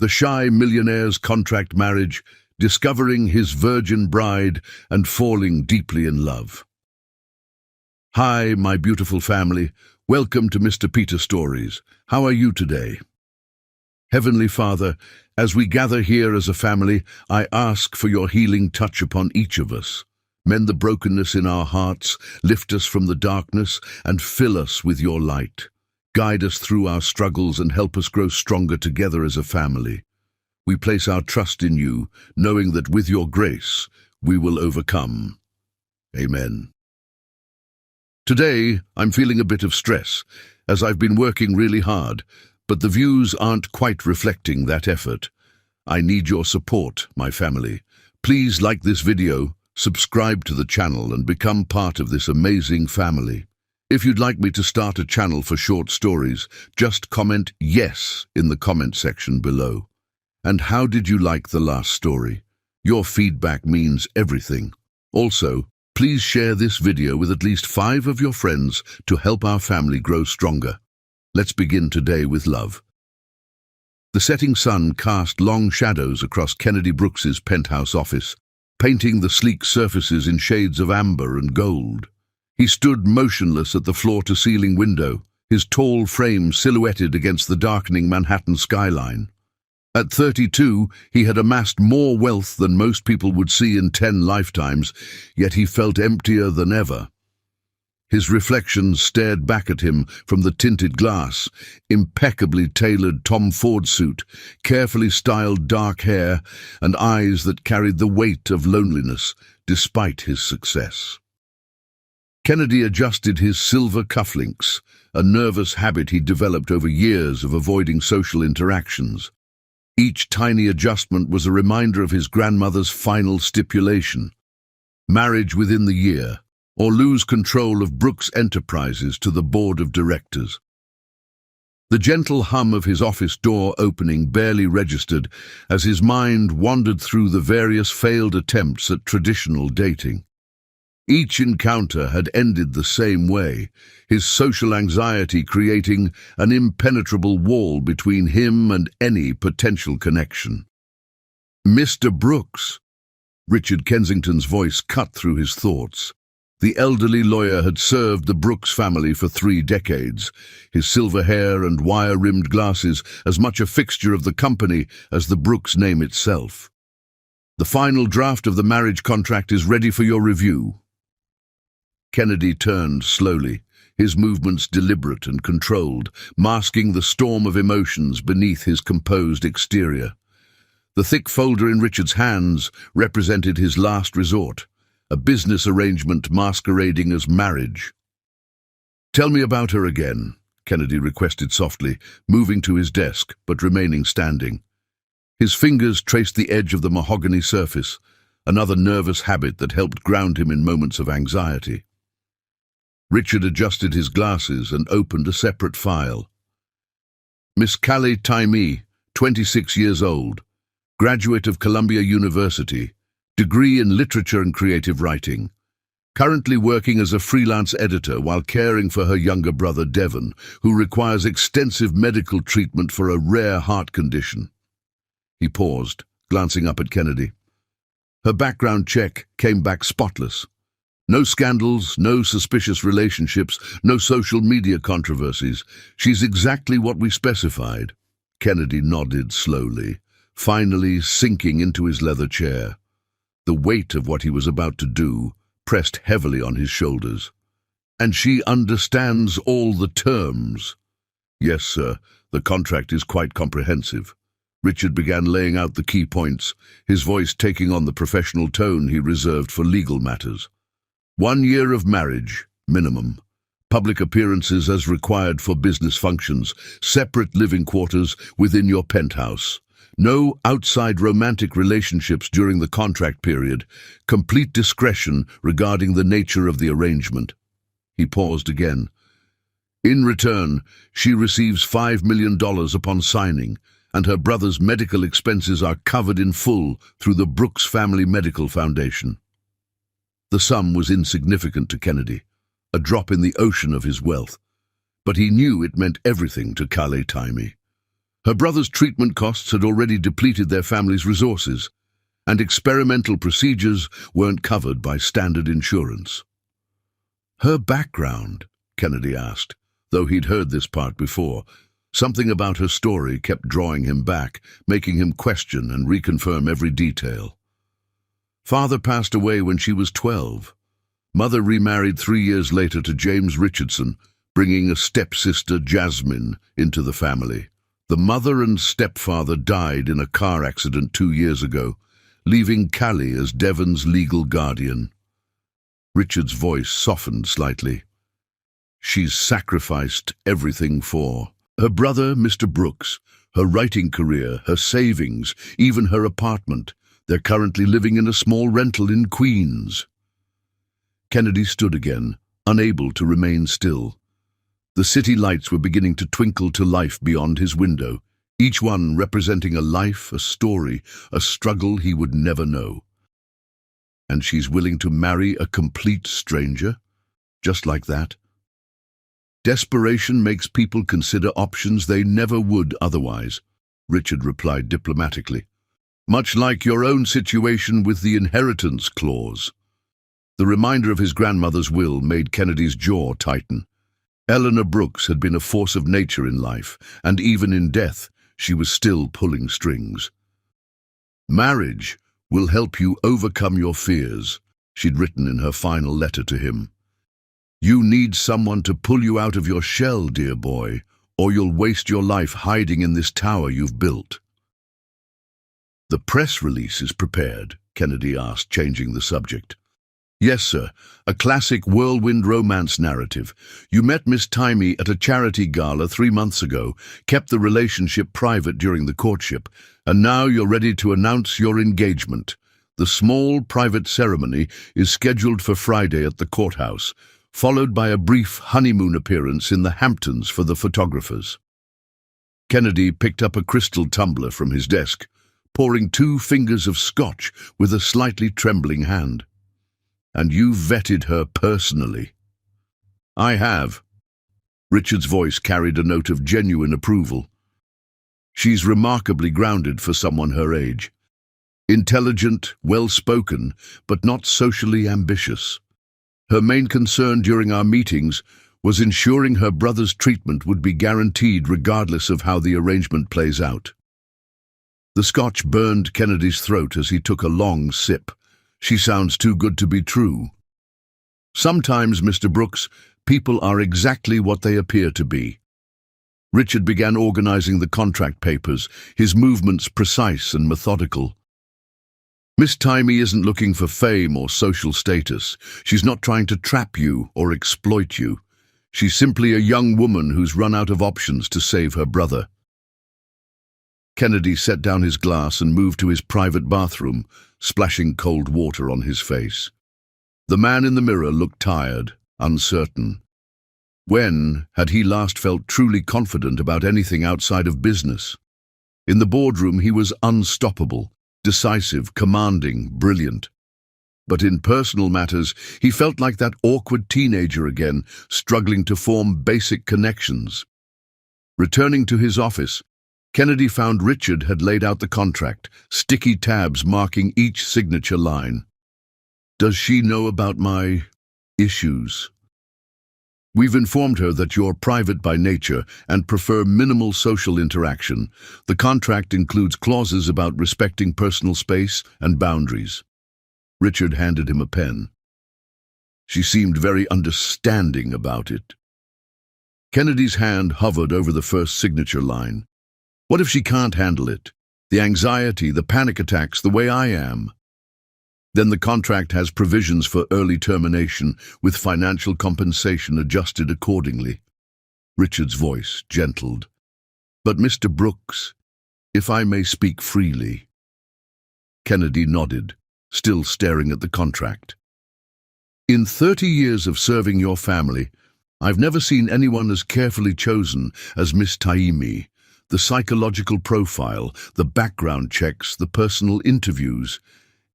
The shy millionaire's contract marriage, discovering his virgin bride and falling deeply in love. Hi, my beautiful family. Welcome to Mr. Peter Stories. How are you today? Heavenly Father, as we gather here as a family, I ask for your healing touch upon each of us. Mend the brokenness in our hearts, lift us from the darkness, and fill us with your light. Guide us through our struggles and help us grow stronger together as a family. We place our trust in you, knowing that with your grace, we will overcome. Amen. Today, I'm feeling a bit of stress, as I've been working really hard, but the views aren't quite reflecting that effort. I need your support, my family. Please like this video, subscribe to the channel, and become part of this amazing family. If you'd like me to start a channel for short stories, just comment yes in the comment section below. And how did you like the last story? Your feedback means everything. Also, please share this video with at least 5 of your friends to help our family grow stronger. Let's begin today with love. The setting sun cast long shadows across Kennedy Brooks's penthouse office, painting the sleek surfaces in shades of amber and gold. He stood motionless at the floor-to-ceiling window, his tall frame silhouetted against the darkening Manhattan skyline. At 32, he had amassed more wealth than most people would see in 10 lifetimes, yet he felt emptier than ever. His reflection stared back at him from the tinted glass, impeccably tailored Tom Ford suit, carefully styled dark hair, and eyes that carried the weight of loneliness despite his success. Kennedy adjusted his silver cufflinks, a nervous habit he'd developed over years of avoiding social interactions. Each tiny adjustment was a reminder of his grandmother's final stipulation: marriage within the year, or lose control of Brooks Enterprises to the board of directors. The gentle hum of his office door opening barely registered as his mind wandered through the various failed attempts at traditional dating. Each encounter had ended the same way, his social anxiety creating an impenetrable wall between him and any potential connection. Mr. Brooks! Richard Kensington's voice cut through his thoughts. The elderly lawyer had served the Brooks family for 3 decades, his silver hair and wire-rimmed glasses as much a fixture of the company as the Brooks name itself. The final draft of the marriage contract is ready for your review. Kennedy turned slowly, his movements deliberate and controlled, masking the storm of emotions beneath his composed exterior. The thick folder in Richard's hands represented his last resort, a business arrangement masquerading as marriage. "Tell me about her again," Kennedy requested softly, moving to his desk but remaining standing. His fingers traced the edge of the mahogany surface, another nervous habit that helped ground him in moments of anxiety. Richard adjusted his glasses and opened a separate file. Miss Callie Taimee, 26 years old, graduate of Columbia University, degree in literature and creative writing, currently working as a freelance editor while caring for her younger brother Devon, who requires extensive medical treatment for a rare heart condition. He paused, glancing up at Kennedy. Her background check came back spotless. No scandals, no suspicious relationships, no social media controversies. She's exactly what we specified. Kennedy nodded slowly, finally sinking into his leather chair. The weight of what he was about to do pressed heavily on his shoulders. And she understands all the terms. Yes, sir, the contract is quite comprehensive. Richard began laying out the key points, his voice taking on the professional tone he reserved for legal matters. 1 year of marriage, minimum. Public appearances as required for business functions. Separate living quarters within your penthouse. No outside romantic relationships during the contract period. Complete discretion regarding the nature of the arrangement. He paused again. In return, she receives $5 million upon signing, and her brother's medical expenses are covered in full through the Brooks Family Medical Foundation. The sum was insignificant to Kennedy, a drop in the ocean of his wealth, but he knew it meant everything to Callie Taimee. Her brother's treatment costs had already depleted their family's resources, and experimental procedures weren't covered by standard insurance. Her background, Kennedy asked, though he'd heard this part before. Something about her story kept drawing him back, making him question and reconfirm every detail. Father passed away when she was 12. Mother remarried 3 years later to James Richardson, bringing a stepsister, Jasmine, into the family. The mother and stepfather died in a car accident 2 years ago, leaving Callie as Devon's legal guardian. Richard's voice softened slightly. She's sacrificed everything for her brother, Mr. Brooks, her writing career, her savings, even her apartment. They're currently living in a small rental in Queens. Kennedy stood again, unable to remain still. The city lights were beginning to twinkle to life beyond his window, each one representing a life, a story, a struggle he would never know. And she's willing to marry a complete stranger? Just like that? Desperation makes people consider options they never would otherwise, Richard replied diplomatically. Much like your own situation with the inheritance clause. The reminder of his grandmother's will made Kennedy's jaw tighten. Eleanor Brooks had been a force of nature in life, and even in death, she was still pulling strings. Marriage will help you overcome your fears, she'd written in her final letter to him. You need someone to pull you out of your shell, dear boy, or you'll waste your life hiding in this tower you've built. The press release is prepared, Kennedy asked, changing the subject. Yes, sir. A classic whirlwind romance narrative. You met Miss Timey at a charity gala 3 months ago, kept the relationship private during the courtship, and now you're ready to announce your engagement. The small private ceremony is scheduled for Friday at the courthouse, followed by a brief honeymoon appearance in the Hamptons for the photographers. Kennedy picked up a crystal tumbler from his desk, pouring 2 fingers of scotch with a slightly trembling hand. And you vetted her personally. I have. Richard's voice carried a note of genuine approval. She's remarkably grounded for someone her age. Intelligent, well-spoken, but not socially ambitious. Her main concern during our meetings was ensuring her brother's treatment would be guaranteed regardless of how the arrangement plays out. The scotch burned Kennedy's throat as he took a long sip. She sounds too good to be true. Sometimes, Mr. Brooks, people are exactly what they appear to be. Richard began organizing the contract papers, his movements precise and methodical. Miss Timey isn't looking for fame or social status. She's not trying to trap you or exploit you. She's simply a young woman who's run out of options to save her brother. Kennedy set down his glass and moved to his private bathroom, splashing cold water on his face. The man in the mirror looked tired, uncertain. When had he last felt truly confident about anything outside of business? In the boardroom he was unstoppable, decisive, commanding, brilliant. But in personal matters, he felt like that awkward teenager again, struggling to form basic connections. Returning to his office, Kennedy found Richard had laid out the contract, sticky tabs marking each signature line. Does she know about my issues? We've informed her that you're private by nature and prefer minimal social interaction. The contract includes clauses about respecting personal space and boundaries. Richard handed him a pen. She seemed very understanding about it. Kennedy's hand hovered over the first signature line. What if she can't handle it? The anxiety, the panic attacks, the way I am. Then the contract has provisions for early termination, with financial compensation adjusted accordingly. Richard's voice gentled. But Mr. Brooks, if I may speak freely. Kennedy nodded, still staring at the contract. In 30 years of serving your family, I've never seen anyone as carefully chosen as Miss Taimi. The psychological profile, the background checks, the personal interviews.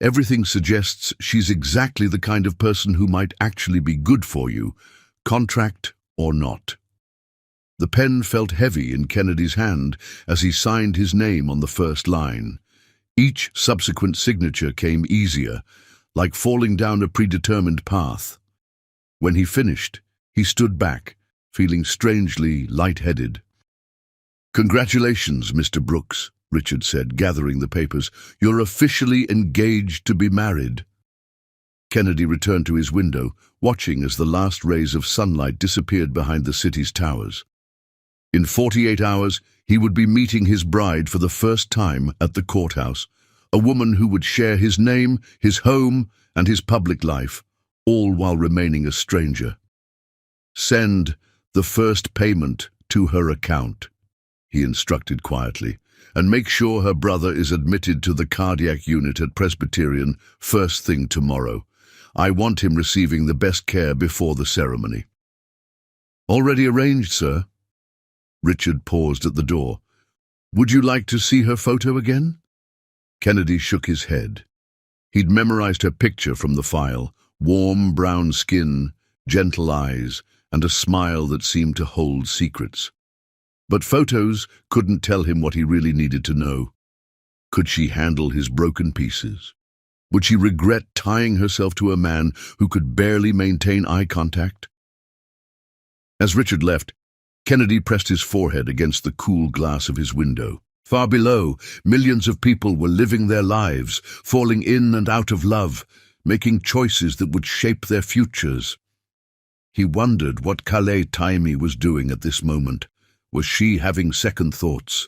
Everything suggests she's exactly the kind of person who might actually be good for you, contract or not. The pen felt heavy in Kennedy's hand as he signed his name on the first line. Each subsequent signature came easier, like falling down a predetermined path. When he finished, he stood back, feeling strangely light-headed. "Congratulations, Mr. Brooks," Richard said, gathering the papers. "You're officially engaged to be married." Kennedy returned to his window, watching as the last rays of sunlight disappeared behind the city's towers. In 48 hours, he would be meeting his bride for the first time at the courthouse, a woman who would share his name, his home, and his public life, all while remaining a stranger. "Send the first payment to her account," he instructed quietly, "and make sure her brother is admitted to the cardiac unit at Presbyterian first thing tomorrow. I want him receiving the best care before the ceremony." "Already arranged, sir." Richard paused at the door. "Would you like to see her photo again?" Kennedy shook his head. He'd memorized her picture from the file: warm brown skin, gentle eyes, and a smile that seemed to hold secrets. But photos couldn't tell him what he really needed to know. Could she handle his broken pieces? Would she regret tying herself to a man who could barely maintain eye contact? As Richard left, Kennedy pressed his forehead against the cool glass of his window. Far below, millions of people were living their lives, falling in and out of love, making choices that would shape their futures. He wondered what Kale Taimi was doing at this moment. Was she having second thoughts?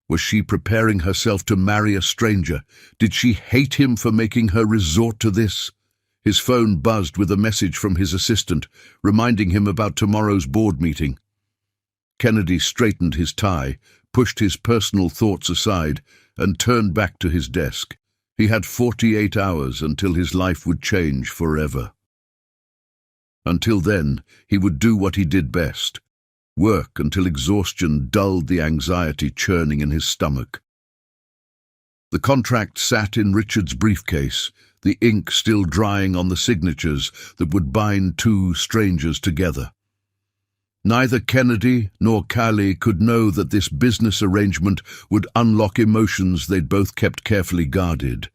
Was she preparing herself to marry a stranger? Did she hate him for making her resort to this? His phone buzzed with a message from his assistant, reminding him about tomorrow's board meeting. Kennedy straightened his tie, pushed his personal thoughts aside, and turned back to his desk. He had 48 hours until his life would change forever. Until then, he would do what he did best: work until exhaustion dulled the anxiety churning in his stomach. The contract sat in Richard's briefcase, the ink still drying on the signatures that would bind two strangers together. Neither Kennedy nor Kale could know that this business arrangement would unlock emotions they'd both kept carefully guarded,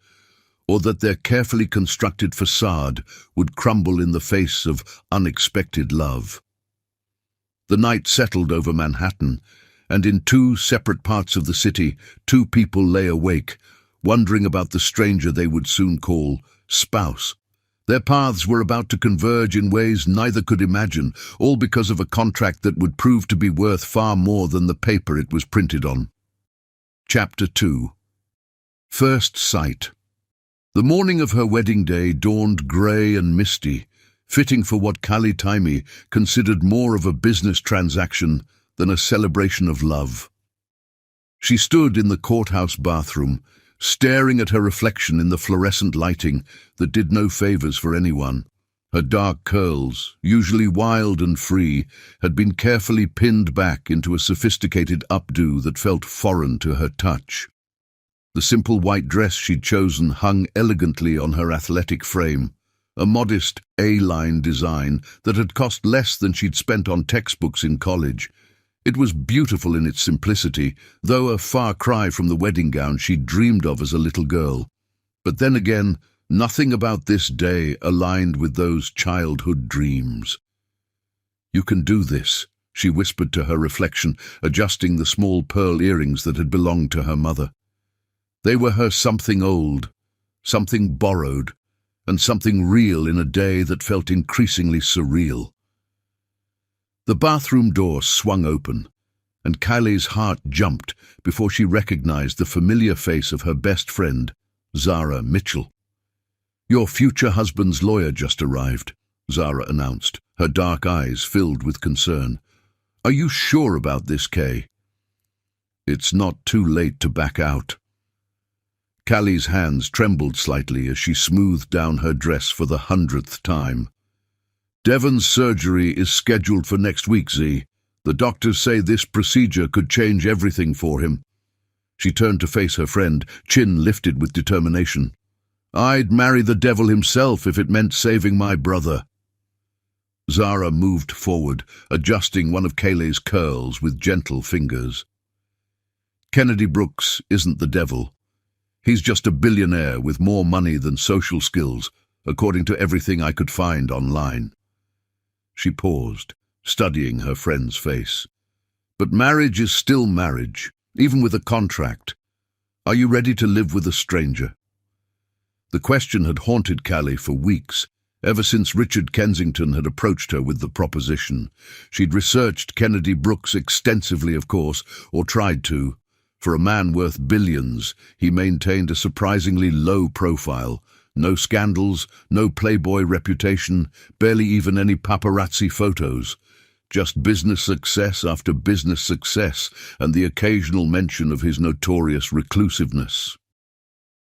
or that their carefully constructed facade would crumble in the face of unexpected love. The night settled over Manhattan, and in two separate parts of the city, two people lay awake, wondering about the stranger they would soon call spouse. Their paths were about to converge in ways neither could imagine, all because of a contract that would prove to be worth far more than the paper it was printed on. Chapter 2. First Sight. The morning of her wedding day dawned grey and misty, fitting for what Kale Taimi considered more of a business transaction than a celebration of love. She stood in the courthouse bathroom, staring at her reflection in the fluorescent lighting that did no favors for anyone. Her dark curls, usually wild and free, had been carefully pinned back into a sophisticated updo that felt foreign to her touch. The simple white dress she'd chosen hung elegantly on her athletic frame, a modest A-line design that had cost less than she'd spent on textbooks in college. It was beautiful in its simplicity, though a far cry from the wedding gown she'd dreamed of as a little girl. But then again, nothing about this day aligned with those childhood dreams. "You can do this," she whispered to her reflection, adjusting the small pearl earrings that had belonged to her mother. They were her something old, something borrowed, and something real in a day that felt increasingly surreal. The bathroom door swung open, and Kale's heart jumped before she recognized the familiar face of her best friend, Zara Mitchell. "Your future husband's lawyer just arrived," Zara announced, her dark eyes filled with concern. "Are you sure about this, Kay?" "It's not too late to back out." Kale's hands trembled slightly as she smoothed down her dress for the 100th time. "Devon's surgery is scheduled for next week, Z. The doctors say this procedure could change everything for him." She turned to face her friend, chin lifted with determination. "I'd marry the devil himself if it meant saving my brother." Zara moved forward, adjusting one of Kayleigh's curls with gentle fingers. Kennedy Brooks isn't the devil. He's just a billionaire with more money than social skills, according to everything I could find online. She paused, studying her friend's face. But marriage is still marriage, even with a contract. Are you ready to live with a stranger? The question had haunted Callie for weeks, ever since Richard Kensington had approached her with the proposition. She'd researched Kennedy Brooks extensively, of course, or tried to. For a man worth billions, he maintained a surprisingly low profile. No scandals, no playboy reputation, barely even any paparazzi photos. Just business success after business success, and the occasional mention of his notorious reclusiveness.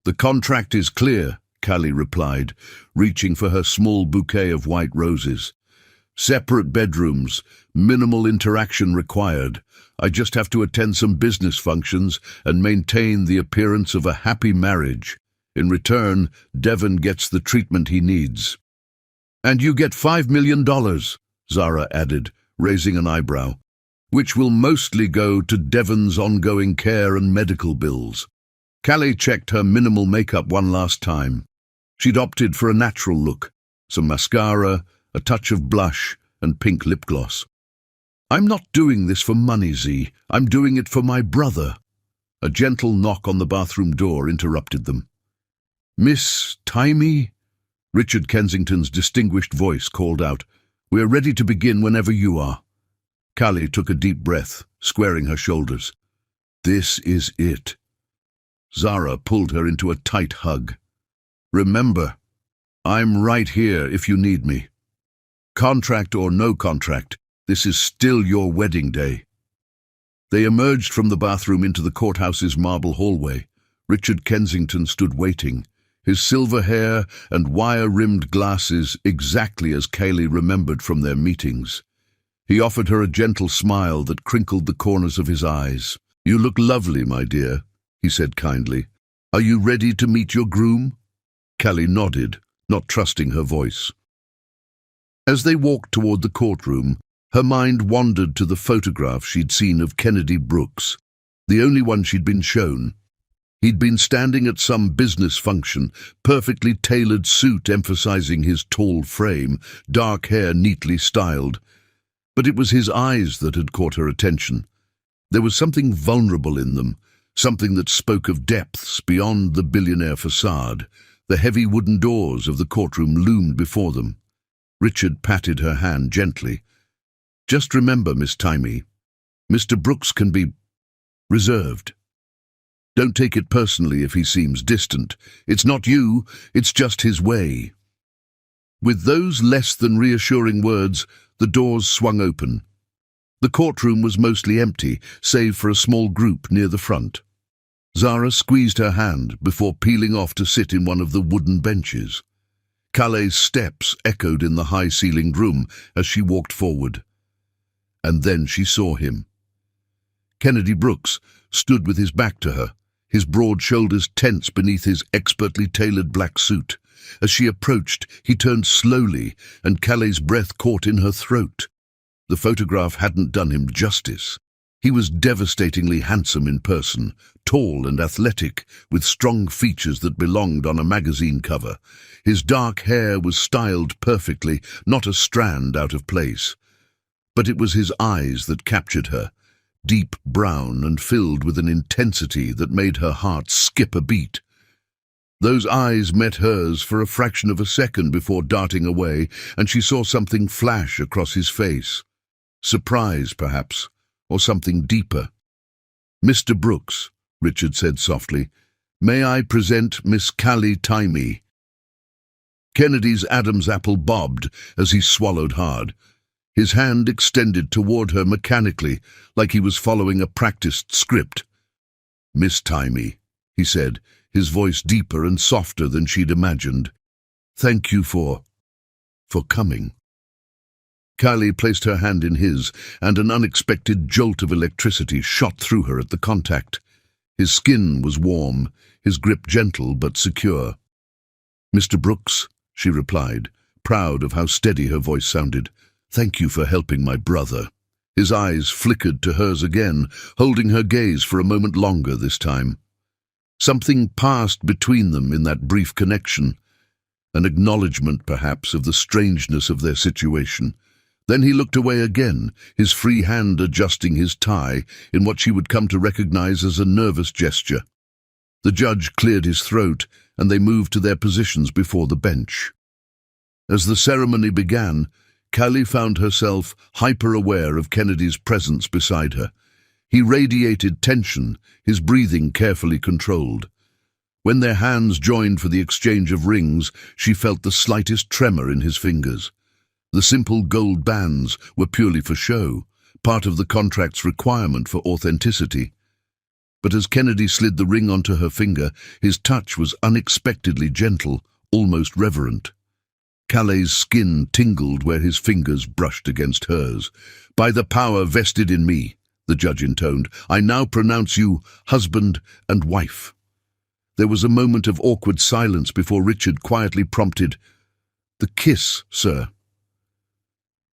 "The contract is clear," Callie replied, reaching for her small bouquet of white roses. "Separate bedrooms, minimal interaction required. I just have to attend some business functions and maintain the appearance of a happy marriage. In return, Devon gets the treatment he needs." "And you get $5 million, Zara added, raising an eyebrow, "which will mostly go to Devon's ongoing care and medical bills." Callie checked her minimal makeup one last time. She'd opted for a natural look, some mascara, a touch of blush, and pink lip gloss. "I'm not doing this for money, Z. I'm doing it for my brother." A gentle knock on the bathroom door interrupted them. "Miss Timey?" Richard Kensington's distinguished voice called out. "We're ready to begin whenever you are." Callie took a deep breath, squaring her shoulders. "This is it." Zara pulled her into a tight hug. "Remember, I'm right here if you need me. Contract or no contract, this is still your wedding day." They emerged from the bathroom into the courthouse's marble hallway. Richard Kensington stood waiting, his silver hair and wire-rimmed glasses exactly as Callie remembered from their meetings. He offered her a gentle smile that crinkled the corners of his eyes. "You look lovely, my dear," he said kindly. "Are you ready to meet your groom?" Callie nodded, not trusting her voice. As they walked toward the courtroom, her mind wandered to the photograph she'd seen of Kennedy Brooks, the only one she'd been shown. He'd been standing at some business function, perfectly tailored suit emphasizing his tall frame, dark hair neatly styled. But it was his eyes that had caught her attention. There was something vulnerable in them, something that spoke of depths beyond the billionaire facade. The heavy wooden doors of the courtroom loomed before them. Richard patted her hand gently. "Just remember, Miss Timey, Mr. Brooks can be reserved. Don't take it personally if he seems distant. It's not you, it's just his way." With those less than reassuring words, the doors swung open. The courtroom was mostly empty, save for a small group near the front. Zara squeezed her hand before peeling off to sit in one of the wooden benches. Callie's steps echoed in the high-ceilinged room as she walked forward. And then she saw him. Kennedy Brooks stood with his back to her, his broad shoulders tense beneath his expertly tailored black suit. As she approached, he turned slowly, and Callie's breath caught in her throat. The photograph hadn't done him justice. He was devastatingly handsome in person, tall and athletic, with strong features that belonged on a magazine cover. His dark hair was styled perfectly, not a strand out of place. But it was his eyes that captured her, deep brown and filled with an intensity that made her heart skip a beat. Those eyes met hers for a fraction of a second before darting away, and she saw something flash across his face. Surprise, perhaps, or something deeper. "Mr. Brooks," Richard said softly, "may I present Miss Callie Timey?" Kennedy's Adam's apple bobbed as he swallowed hard. His hand extended toward her mechanically, like he was following a practiced script. "Miss Timey," he said, his voice deeper and softer than she'd imagined. "Thank you for coming." Callie placed her hand in his, and an unexpected jolt of electricity shot through her at the contact. His skin was warm, his grip gentle but secure. "Mr. Brooks," she replied, proud of how steady her voice sounded, Thank you for helping my brother." His eyes flickered to hers again, holding her gaze for a moment longer this time. Something passed between them in that brief connection, an acknowledgement, perhaps, of the strangeness of their situation. Then he looked away again, his free hand adjusting his tie in what she would come to recognize as a nervous gesture. The judge cleared his throat, and they moved to their positions before the bench. As the ceremony began, Callie found herself hyper-aware of Kennedy's presence beside her. He radiated tension, his breathing carefully controlled. When their hands joined for the exchange of rings, she felt the slightest tremor in his fingers. The simple gold bands were purely for show, part of the contract's requirement for authenticity. But as Kennedy slid the ring onto her finger, his touch was unexpectedly gentle, almost reverent. Callie's skin tingled where his fingers brushed against hers. "By the power vested in me," the judge intoned, "I now pronounce you husband and wife." There was a moment of awkward silence before Richard quietly prompted, "The kiss, sir."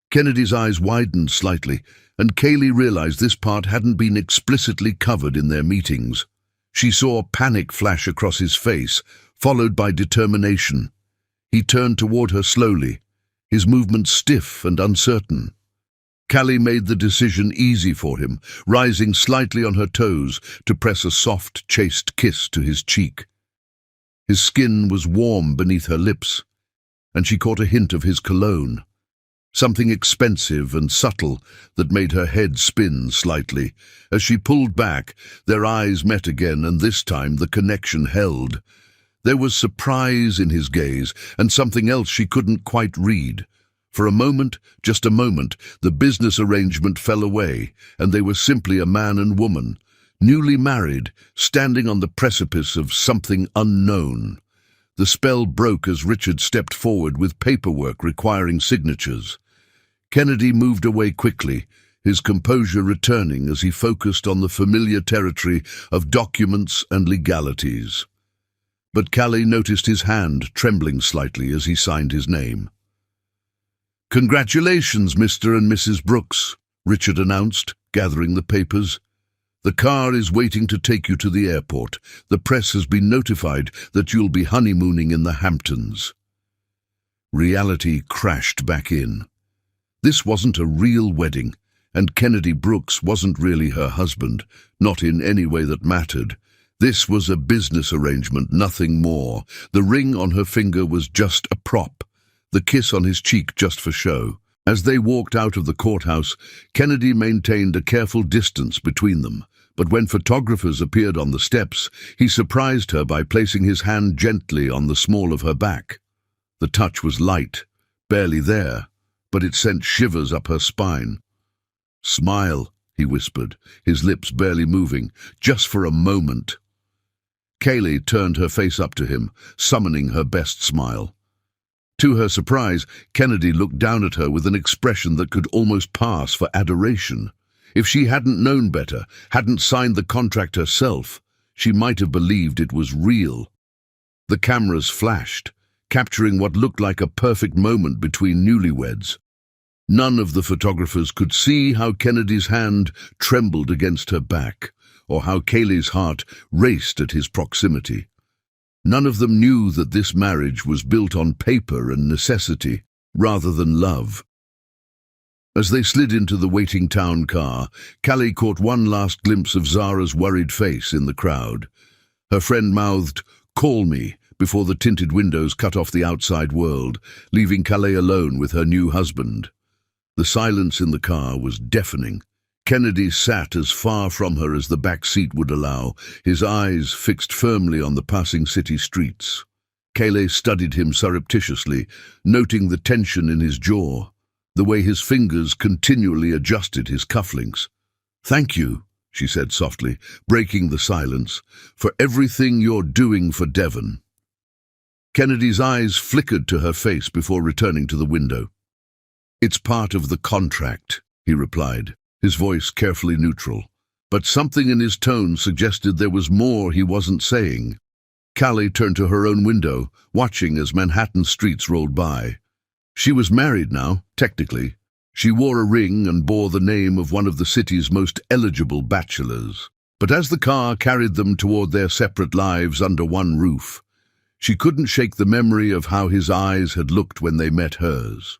Kennedy's eyes widened slightly, and Kaylee realized this part hadn't been explicitly covered in their meetings. She saw panic flash across his face, followed by determination. He turned toward her slowly, his movements stiff and uncertain. Callie made the decision easy for him, rising slightly on her toes to press a soft, chaste kiss to his cheek. His skin was warm beneath her lips, and she caught a hint of his cologne. Something expensive and subtle that made her head spin slightly. As she pulled back, their eyes met again, and this time the connection held. There was surprise in his gaze, and something else she couldn't quite read. For a moment, just a moment, the business arrangement fell away, and they were simply a man and woman, newly married, standing on the precipice of something unknown. The spell broke as Richard stepped forward with paperwork requiring signatures. Kennedy moved away quickly, his composure returning as he focused on the familiar territory of documents and legalities. But Callie noticed his hand trembling slightly as he signed his name. "Congratulations, Mr. and Mrs. Brooks," Richard announced, gathering the papers. "The car is waiting to take you to the airport. The press has been notified that you'll be honeymooning in the Hamptons." Reality crashed back in. This wasn't a real wedding, and Kennedy Brooks wasn't really her husband, not in any way that mattered. This was a business arrangement, nothing more. The ring on her finger was just a prop, the kiss on his cheek just for show. As they walked out of the courthouse, Kennedy maintained a careful distance between them, but when photographers appeared on the steps, he surprised her by placing his hand gently on the small of her back. The touch was light, barely there, but it sent shivers up her spine. "Smile," he whispered, his lips barely moving, "just for a moment." Kaylee turned her face up to him, summoning her best smile. To her surprise, Kennedy looked down at her with an expression that could almost pass for adoration. If she hadn't known better, hadn't signed the contract herself, she might have believed it was real. The cameras flashed, capturing what looked like a perfect moment between newlyweds. None of the photographers could see how Kennedy's hand trembled against her back, or how Kaylee's heart raced at his proximity. None of them knew that this marriage was built on paper and necessity, rather than love. As they slid into the waiting town car, Callie caught one last glimpse of Zara's worried face in the crowd. Her friend mouthed, "Call me," before the tinted windows cut off the outside world, leaving Callie alone with her new husband. The silence in the car was deafening. Kennedy sat as far from her as the back seat would allow, his eyes fixed firmly on the passing city streets. Kaylee studied him surreptitiously, noting the tension in his jaw, the way his fingers continually adjusted his cufflinks. "Thank you," she said softly, breaking the silence, "for everything you're doing for Devon." Kennedy's eyes flickered to her face before returning to the window. "It's part of the contract," he replied, his voice carefully neutral. But something in his tone suggested there was more he wasn't saying. Callie turned to her own window, watching as Manhattan streets rolled by. She was married now, technically. She wore a ring and bore the name of one of the city's most eligible bachelors. But as the car carried them toward their separate lives under one roof, she couldn't shake the memory of how his eyes had looked when they met hers,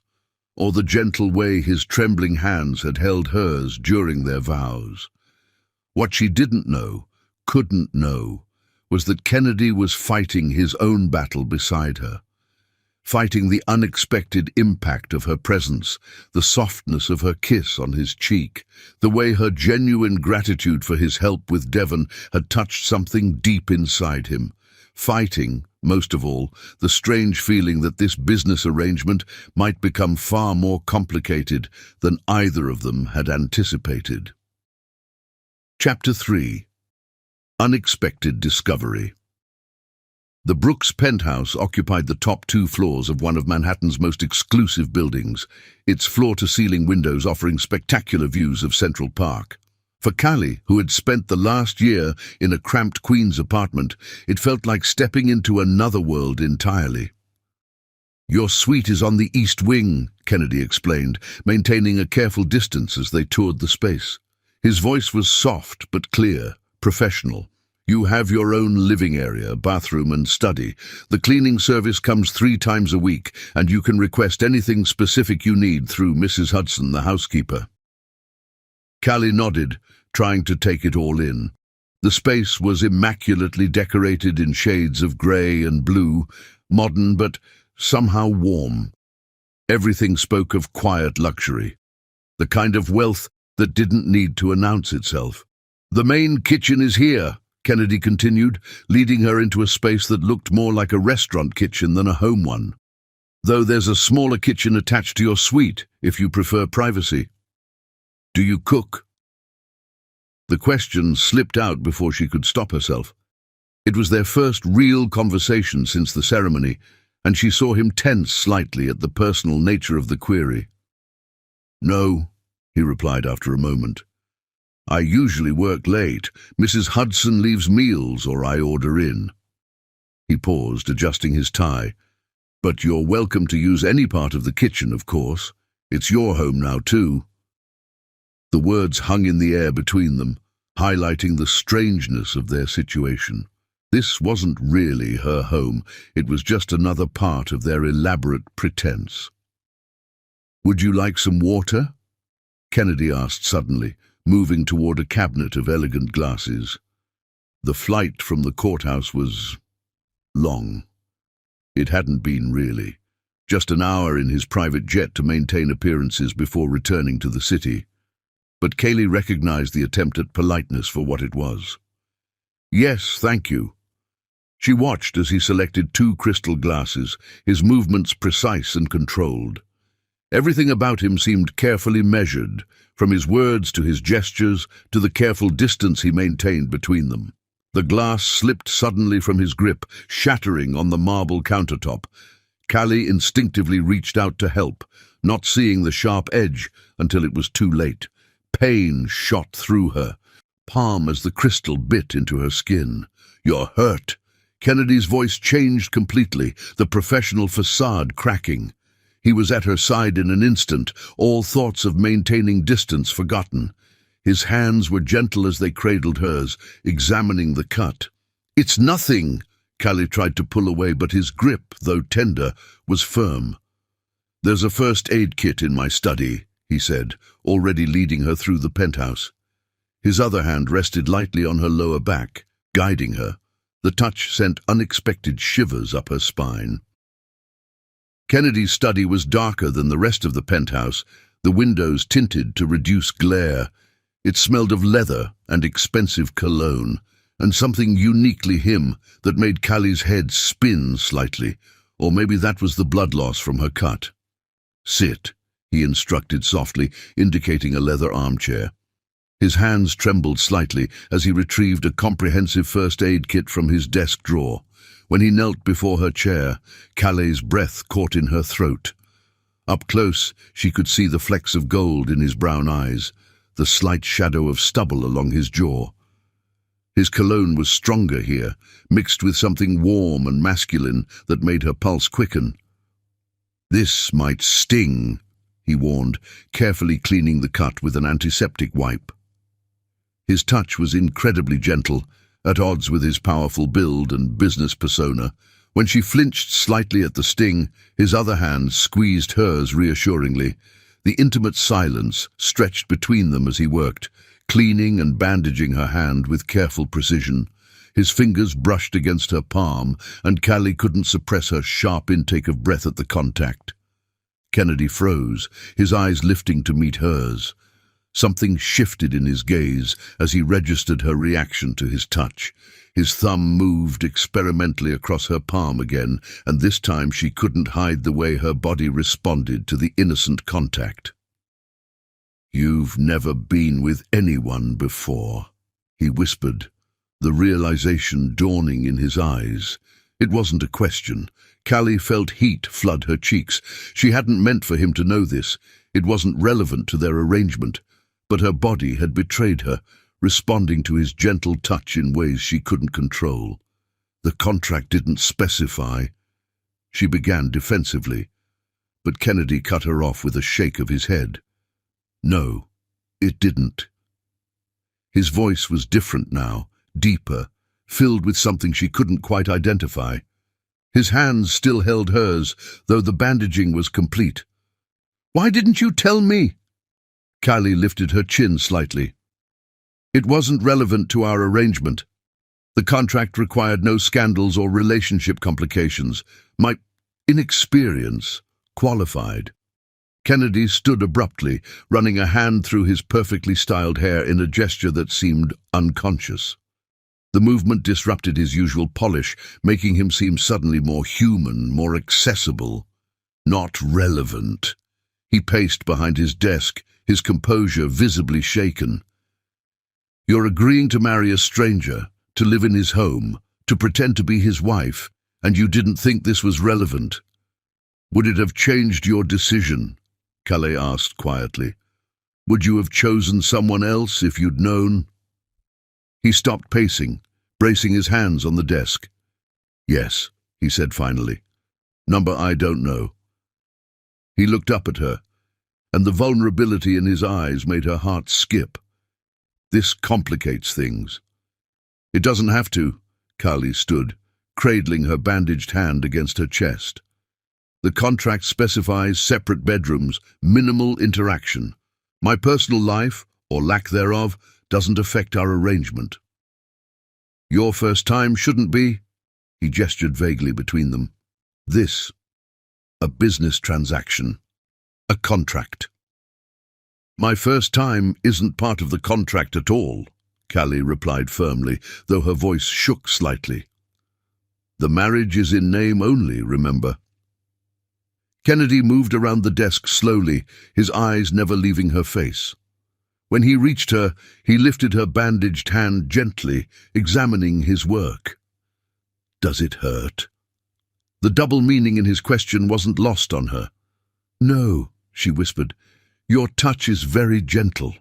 or the gentle way his trembling hands had held hers during their vows. What she didn't know, couldn't know, was that Kennedy was fighting his own battle beside her, fighting the unexpected impact of her presence, the softness of her kiss on his cheek, the way her genuine gratitude for his help with Devon had touched something deep inside him, fighting, most of all, the strange feeling that this business arrangement might become far more complicated than either of them had anticipated. Chapter 3. Unexpected Discovery. The Brooks penthouse occupied the top 2 floors of one of Manhattan's most exclusive buildings, its floor-to-ceiling windows offering spectacular views of Central Park. For Callie, who had spent the last year in a cramped Queens apartment, it felt like stepping into another world entirely. "Your suite is on the East Wing," Kennedy explained, maintaining a careful distance as they toured the space. His voice was soft but clear, professional. "You have your own living area, bathroom and study. The cleaning service comes 3 times a week, and you can request anything specific you need through Mrs. Hudson, the housekeeper." Callie nodded, trying to take it all in. The space was immaculately decorated in shades of grey and blue, modern but somehow warm. Everything spoke of quiet luxury, the kind of wealth that didn't need to announce itself. "The main kitchen is here," Kennedy continued, leading her into a space that looked more like a restaurant kitchen than a home one. "Though there's a smaller kitchen attached to your suite, if you prefer privacy." "Do you cook?" The question slipped out before she could stop herself. It was their first real conversation since the ceremony, and she saw him tense slightly at the personal nature of the query. "No," he replied after a moment. "I usually work late. Mrs. Hudson leaves meals or I order in." He paused, adjusting his tie. "But you're welcome to use any part of the kitchen, of course. It's your home now, too." The words hung in the air between them, highlighting the strangeness of their situation. This wasn't really her home. It was just another part of their elaborate pretense. "Would you like some water?" Kennedy asked suddenly, moving toward a cabinet of elegant glasses. The flight from the courthouse was long. It hadn't been really. Just an hour in his private jet to maintain appearances before returning to the city. But Callie recognized the attempt at politeness for what it was. "Yes, thank you." She watched as he selected 2 crystal glasses, his movements precise and controlled. Everything about him seemed carefully measured, from his words to his gestures to the careful distance he maintained between them. The glass slipped suddenly from his grip, shattering on the marble countertop. Callie instinctively reached out to help, not seeing the sharp edge until it was too late. Pain shot through her, palm as the crystal bit into her skin. "You're hurt." Kennedy's voice changed completely, the professional facade cracking. He was at her side in an instant, all thoughts of maintaining distance forgotten. His hands were gentle as they cradled hers, examining the cut. "It's nothing," Callie tried to pull away, but his grip, though tender, was firm. "There's a first aid kit in my study," he said, already leading her through the penthouse. His other hand rested lightly on her lower back, guiding her. The touch sent unexpected shivers up her spine. Kennedy's study was darker than the rest of the penthouse, the windows tinted to reduce glare. It smelled of leather and expensive cologne, and something uniquely him that made Callie's head spin slightly, or maybe that was the blood loss from her cut. "Sit," he instructed softly, indicating a leather armchair. His hands trembled slightly as he retrieved a comprehensive first aid kit from his desk drawer. When he knelt before her chair, Callie's breath caught in her throat. Up close, she could see the flecks of gold in his brown eyes, the slight shadow of stubble along his jaw. His cologne was stronger here, mixed with something warm and masculine that made her pulse quicken. "This might sting," he warned, carefully cleaning the cut with an antiseptic wipe. His touch was incredibly gentle, at odds with his powerful build and business persona. When she flinched slightly at the sting, his other hand squeezed hers reassuringly. The intimate silence stretched between them as he worked, cleaning and bandaging her hand with careful precision. His fingers brushed against her palm, and Callie couldn't suppress her sharp intake of breath at the contact. Kennedy froze, his eyes lifting to meet hers. Something shifted in his gaze as he registered her reaction to his touch. His thumb moved experimentally across her palm again, and this time she couldn't hide the way her body responded to the innocent contact. "You've never been with anyone before," he whispered, the realization dawning in his eyes. It wasn't a question. Callie felt heat flood her cheeks. She hadn't meant for him to know this. It wasn't relevant to their arrangement. But her body had betrayed her, responding to his gentle touch in ways she couldn't control. The contract didn't specify. She began defensively, but Kennedy cut her off with a shake of his head. No, it didn't. His voice was different now, deeper, filled with something she couldn't quite identify. His hands still held hers, though the bandaging was complete. "Why didn't you tell me?" Callie lifted her chin slightly. "It wasn't relevant to our arrangement. The contract required no scandals or relationship complications. My inexperience qualified." Kennedy stood abruptly, running a hand through his perfectly styled hair in a gesture that seemed unconscious. The movement disrupted his usual polish, making him seem suddenly more human, more accessible. Not relevant. He paced behind his desk, his composure visibly shaken. "You're agreeing to marry a stranger, to live in his home, to pretend to be his wife, and you didn't think this was relevant. Would it have changed your decision?" Calais asked quietly. "Would you have chosen someone else if you'd known?" He stopped pacing, bracing his hands on the desk. "Yes," he said finally. "Number I don't know." He looked up at her, and the vulnerability in his eyes made her heart skip. "This complicates things." "It doesn't have to." Callie stood, cradling her bandaged hand against her chest. "The contract specifies separate bedrooms, minimal interaction. My personal life, or lack thereof, doesn't affect our arrangement." "Your first time shouldn't be," he gestured vaguely between them. "This, a business transaction, a contract." "My first time isn't part of the contract at all," Callie replied firmly, though her voice shook slightly. "The marriage is in name only, remember." Kennedy moved around the desk slowly, his eyes never leaving her face. When he reached her, he lifted her bandaged hand gently, examining his work. "Does it hurt?" The double meaning in his question wasn't lost on her. "No," she whispered. "Your touch is very gentle."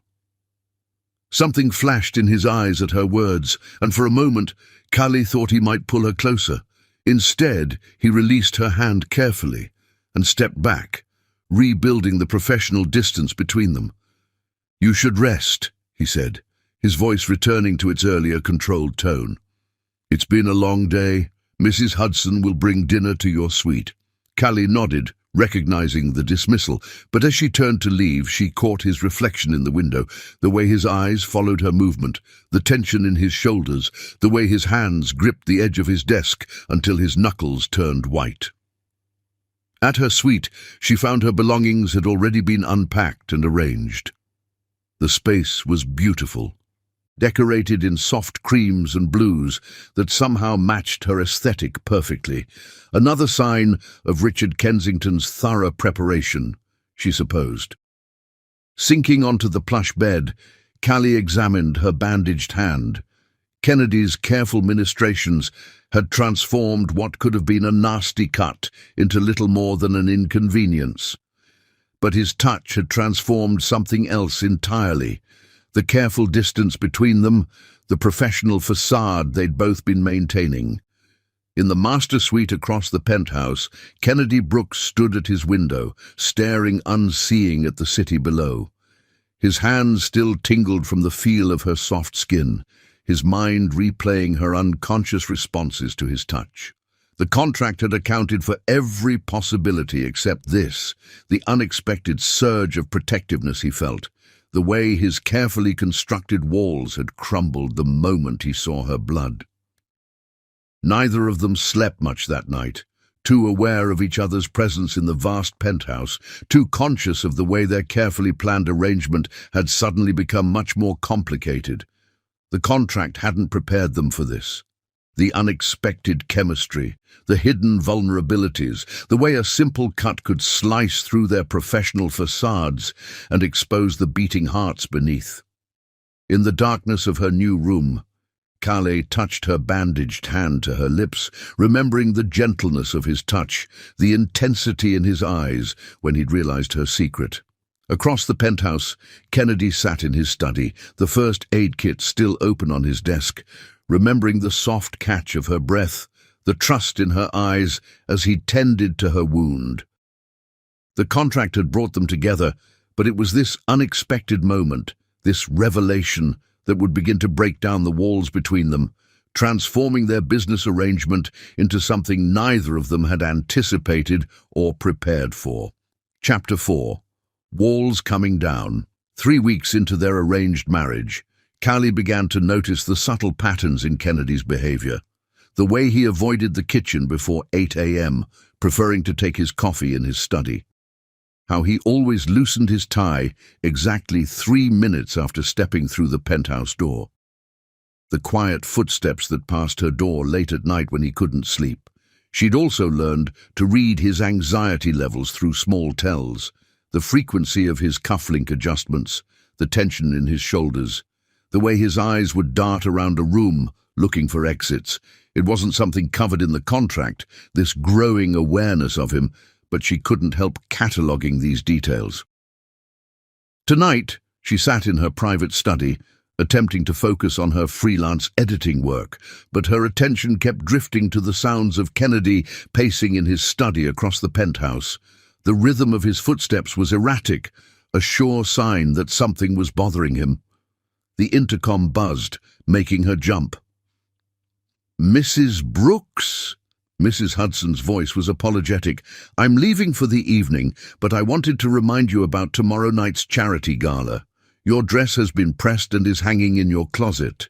Something flashed in his eyes at her words, and for a moment, Callie thought he might pull her closer. Instead, he released her hand carefully and stepped back, rebuilding the professional distance between them. "You should rest," he said, his voice returning to its earlier controlled tone. "It's been a long day. Mrs. Hudson will bring dinner to your suite." Callie nodded, recognizing the dismissal, but as she turned to leave, she caught his reflection in the window, the way his eyes followed her movement, the tension in his shoulders, the way his hands gripped the edge of his desk until his knuckles turned white. At her suite, she found her belongings had already been unpacked and arranged. The space was beautiful, decorated in soft creams and blues that somehow matched her aesthetic perfectly. Another sign of Richard Kensington's thorough preparation, she supposed. Sinking onto the plush bed, Callie examined her bandaged hand. Kennedy's careful ministrations had transformed what could have been a nasty cut into little more than an inconvenience. But his touch had transformed something else entirely. The careful distance between them, the professional facade they'd both been maintaining. In the master suite across the penthouse, Kennedy Brooks stood at his window, staring unseeing at the city below. His hands still tingled from the feel of her soft skin, his mind replaying her unconscious responses to his touch. The contract had accounted for every possibility except this, the unexpected surge of protectiveness he felt, the way his carefully constructed walls had crumbled the moment he saw her blood. Neither of them slept much that night, too aware of each other's presence in the vast penthouse, too conscious of the way their carefully planned arrangement had suddenly become much more complicated. The contract hadn't prepared them for this. The unexpected chemistry, the hidden vulnerabilities, the way a simple cut could slice through their professional facades and expose the beating hearts beneath. In the darkness of her new room, Kale touched her bandaged hand to her lips, remembering the gentleness of his touch, the intensity in his eyes when he'd realized her secret. Across the penthouse, Kennedy sat in his study, the first aid kit still open on his desk, remembering the soft catch of her breath, the trust in her eyes as he tended to her wound. The contract had brought them together, but it was this unexpected moment, this revelation, that would begin to break down the walls between them, transforming their business arrangement into something neither of them had anticipated or prepared for. Chapter 4. Walls Coming Down. 3 weeks into their arranged marriage, Kale began to notice the subtle patterns in Kennedy's behavior. The way he avoided the kitchen before 8 a.m., preferring to take his coffee in his study. How he always loosened his tie exactly 3 minutes after stepping through the penthouse door. The quiet footsteps that passed her door late at night when he couldn't sleep. She'd also learned to read his anxiety levels through small tells, the frequency of his cufflink adjustments, the tension in his shoulders, the way his eyes would dart around a room looking for exits. It wasn't something covered in the contract, this growing awareness of him, but she couldn't help cataloguing these details. Tonight, she sat in her private study, attempting to focus on her freelance editing work, but her attention kept drifting to the sounds of Kennedy pacing in his study across the penthouse. The rhythm of his footsteps was erratic, a sure sign that something was bothering him. The intercom buzzed, making her jump. "Mrs. Brooks?" Mrs. Hudson's voice was apologetic. "I'm leaving for the evening, but I wanted to remind you about tomorrow night's charity gala. Your dress has been pressed and is hanging in your closet."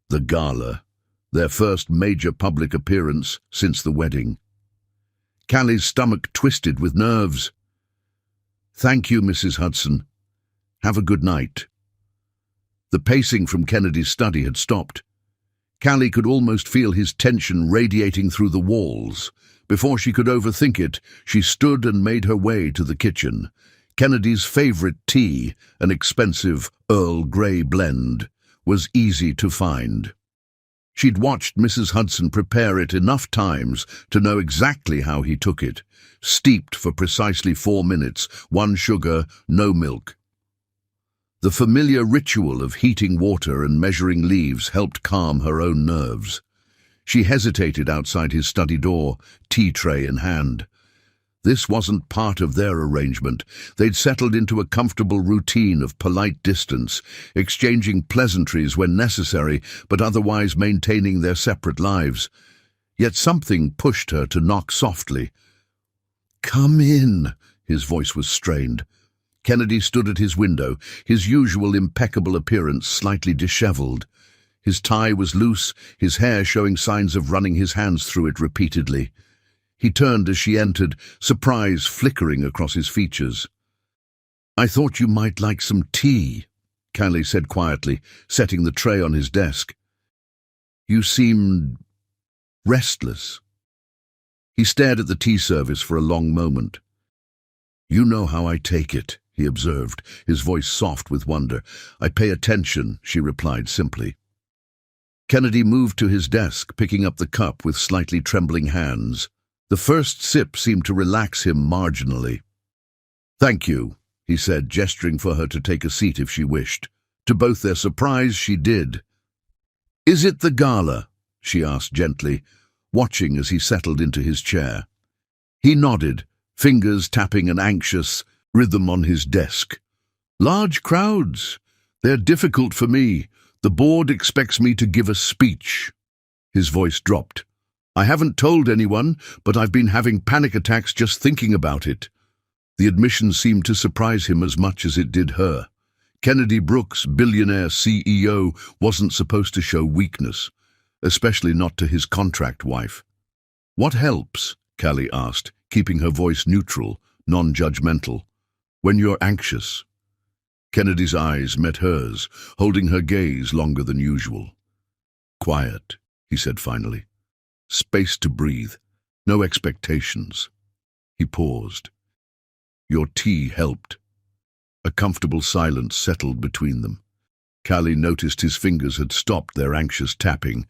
The gala, their first major public appearance since the wedding. Kale's stomach twisted with nerves. "Thank you, Mrs. Hudson. Have a good night." The pacing from Kennedy's study had stopped. Kale could almost feel his tension radiating through the walls. Before she could overthink it, she stood and made her way to the kitchen. Kennedy's favorite tea, an expensive Earl Grey blend, was easy to find. She'd watched Mrs. Hudson prepare it enough times to know exactly how he took it. Steeped for precisely 4 minutes, 1 sugar, no milk. The familiar ritual of heating water and measuring leaves helped calm her own nerves. She hesitated outside his study door, tea tray in hand. This wasn't part of their arrangement. They'd settled into a comfortable routine of polite distance, exchanging pleasantries when necessary, but otherwise maintaining their separate lives. Yet something pushed her to knock softly. "Come in," his voice was strained. Kennedy stood at his window, his usual impeccable appearance slightly disheveled. His tie was loose, his hair showing signs of running his hands through it repeatedly. He turned as she entered, surprise flickering across his features. "I thought you might like some tea," Kale said quietly, setting the tray on his desk. "You seemed restless." He stared at the tea service for a long moment. "You know how I take it," he observed, his voice soft with wonder. "I pay attention," she replied simply. Kennedy moved to his desk, picking up the cup with slightly trembling hands. The first sip seemed to relax him marginally. "Thank you," he said, gesturing for her to take a seat if she wished. To both their surprise, she did. "Is it the gala?" she asked gently. watching as he settled into his chair. He nodded, fingers tapping an anxious rhythm on his desk. Large crowds. They're difficult for me. The board expects me to give a speech. His voice dropped. I haven't told anyone, but I've been having panic attacks just thinking about it. The admission seemed to surprise him as much as it did her. Kennedy Brooks, billionaire CEO, wasn't supposed to show weakness, especially not to his contract wife. What helps? Callie asked, keeping her voice neutral, non-judgmental. When you're anxious. Kennedy's eyes met hers, holding her gaze longer than usual. Quiet, he said finally. Space to breathe. No expectations. He paused. Your tea helped. A comfortable silence settled between them. Callie noticed his fingers had stopped their anxious tapping.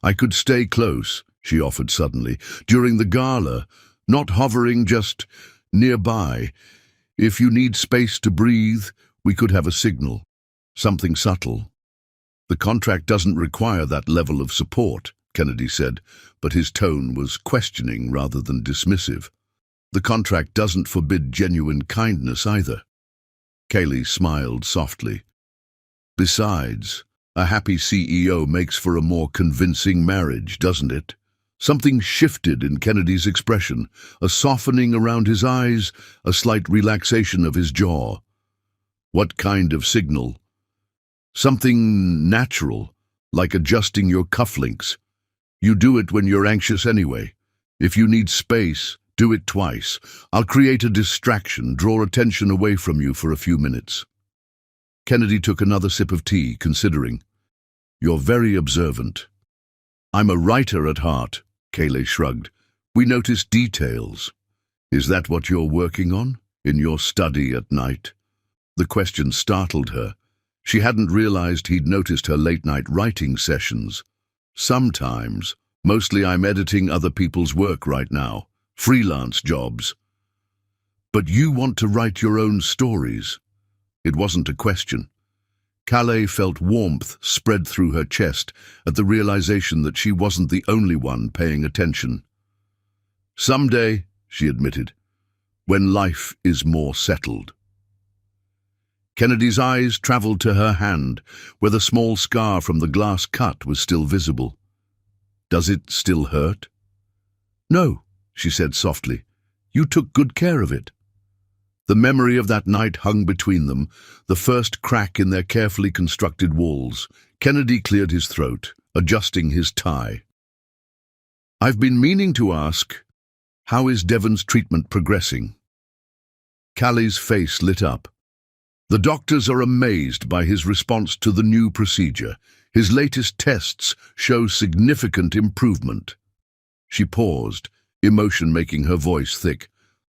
I could stay close, she offered suddenly, during the gala, not hovering, just nearby. If you need space to breathe, we could have a signal, something subtle. The contract doesn't require that level of support, Kennedy said, but his tone was questioning rather than dismissive. The contract doesn't forbid genuine kindness either. Callie smiled softly. Besides, a happy CEO makes for a more convincing marriage, doesn't it? Something shifted in Kennedy's expression, a softening around his eyes, a slight relaxation of his jaw. What kind of signal? Something natural, like adjusting your cufflinks. You do it when you're anxious anyway. If you need space, do it twice. I'll create a distraction, draw attention away from you for a few minutes. Kennedy took another sip of tea, considering. You're very observant. I'm a writer at heart, Callie shrugged. We notice details. Is that what you're working on, in your study at night? The question startled her. She hadn't realized he'd noticed her late-night writing sessions. Sometimes. Mostly I'm editing other people's work right now. Freelance jobs. But you want to write your own stories. It wasn't a question. Callie felt warmth spread through her chest at the realization that she wasn't the only one paying attention. Someday, she admitted, when life is more settled. Kennedy's eyes traveled to her hand, where the small scar from the glass cut was still visible. Does it still hurt? No, she said softly. You took good care of it. The memory of that night hung between them, the first crack in their carefully constructed walls. Kennedy cleared his throat, adjusting his tie. I've been meaning to ask, how is Devon's treatment progressing? Callie's face lit up. The doctors are amazed by his response to the new procedure. His latest tests show significant improvement. She paused, emotion making her voice thick.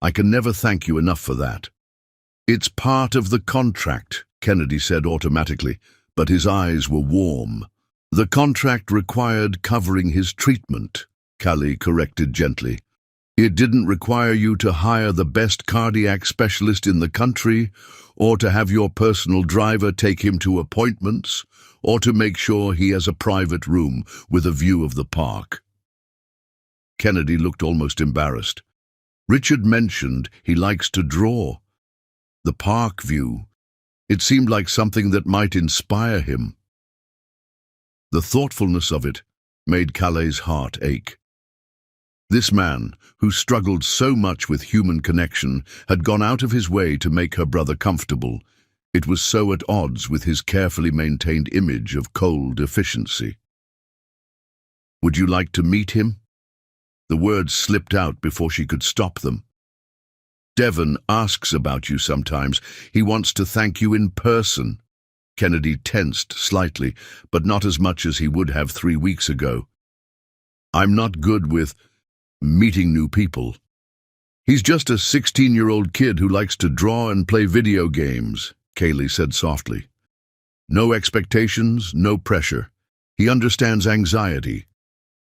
I can never thank you enough for that. It's part of the contract, Kennedy said automatically, but his eyes were warm. The contract required covering his treatment, Callie corrected gently. It didn't require you to hire the best cardiac specialist in the country, or to have your personal driver take him to appointments, or to make sure he has a private room with a view of the park. Kennedy looked almost embarrassed. Richard mentioned he likes to draw. The park view. It seemed like something that might inspire him. The thoughtfulness of it made Callie's heart ache. This man, who struggled so much with human connection, had gone out of his way to make her brother comfortable. It was so at odds with his carefully maintained image of cold efficiency. Would you like to meet him? The words slipped out before she could stop them. Devon asks about you sometimes. He wants to thank you in person. Kennedy tensed slightly, but not as much as he would have 3 weeks ago. I'm not good with meeting new people. He's just a 16-year-old kid who likes to draw and play video games, Callie said softly. No expectations, no pressure. He understands anxiety.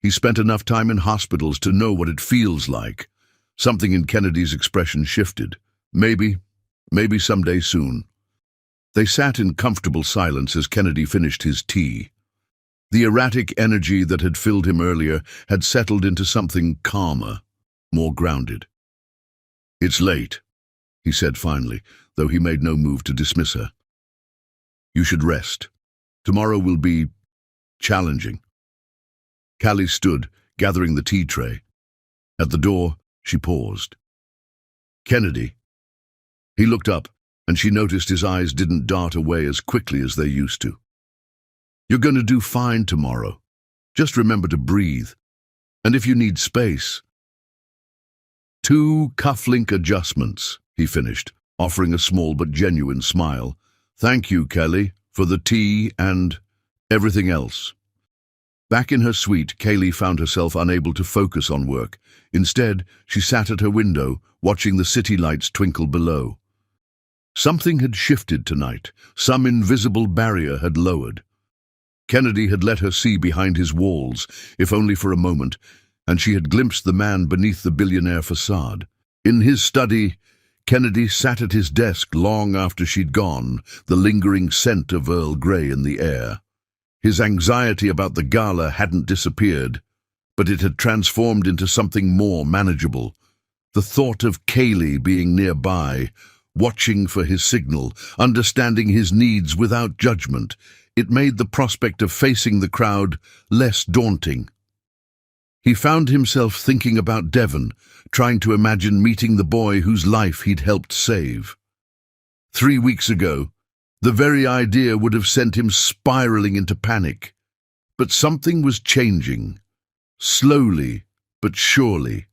He spent enough time in hospitals to know what it feels like. Something in Kennedy's expression shifted. Maybe someday soon. They sat in comfortable silence as Kennedy finished his tea. The erratic energy that had filled him earlier had settled into something calmer, more grounded. "It's late," he said finally, though he made no move to dismiss her. "You should rest. Tomorrow will be challenging." Callie stood, gathering the tea tray. At the door, she paused. "Kennedy." He looked up, and she noticed his eyes didn't dart away as quickly as they used to. "You're going to do fine tomorrow. Just remember to breathe. And if you need space—" "2 cufflink adjustments," he finished, offering a small but genuine smile. "Thank you, Kelly, for the tea and everything else." Back in her suite, Kaylee found herself unable to focus on work. Instead, she sat at her window, watching the city lights twinkle below. Something had shifted tonight. Some invisible barrier had lowered. Kennedy had let her see behind his walls, if only for a moment, and she had glimpsed the man beneath the billionaire facade. In his study, Kennedy sat at his desk long after she'd gone, the lingering scent of Earl Grey in the air. His anxiety about the gala hadn't disappeared, but it had transformed into something more manageable. The thought of Kaylee being nearby, watching for his signal, understanding his needs without judgment, it made the prospect of facing the crowd less daunting. He found himself thinking about Devon, trying to imagine meeting the boy whose life he'd helped save. 3 weeks ago, the very idea would have sent him spiraling into panic. But something was changing, slowly but surely.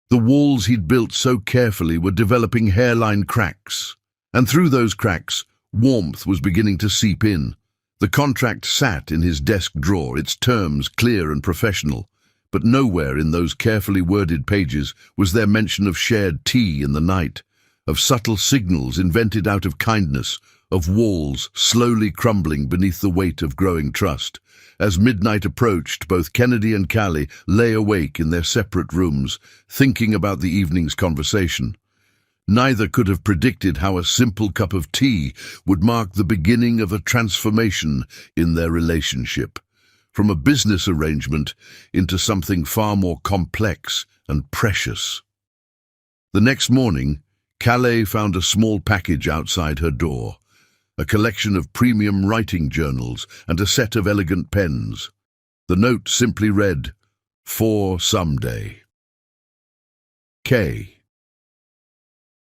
The walls he'd built so carefully were developing hairline cracks, and through those cracks, warmth was beginning to seep in. The contract sat in his desk drawer, its terms clear and professional, but nowhere in those carefully worded pages was there mention of shared tea in the night, of subtle signals invented out of kindness, of walls slowly crumbling beneath the weight of growing trust. As midnight approached, both Kennedy and Callie lay awake in their separate rooms, thinking about the evening's conversation. Neither could have predicted how a simple cup of tea would mark the beginning of a transformation in their relationship, from a business arrangement into something far more complex and precious. The next morning, Calais found a small package outside her door, a collection of premium writing journals and a set of elegant pens. The note simply read, "For someday. K."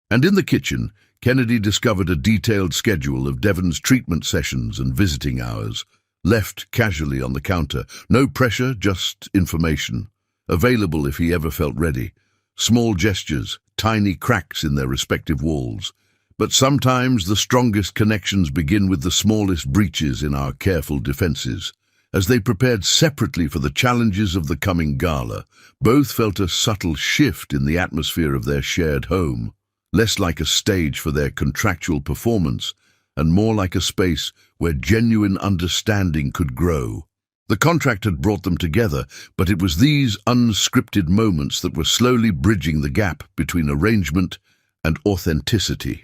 And in the kitchen, Kennedy discovered a detailed schedule of Devon's treatment sessions and visiting hours, left casually on the counter. No pressure, just information. Available if he ever felt ready. Small gestures, tiny cracks in their respective walls. But sometimes the strongest connections begin with the smallest breaches in our careful defenses. As they prepared separately for the challenges of the coming gala, both felt a subtle shift in the atmosphere of their shared home, less like a stage for their contractual performance, and more like a space where genuine understanding could grow. The contract had brought them together, but it was these unscripted moments that were slowly bridging the gap between arrangement and authenticity.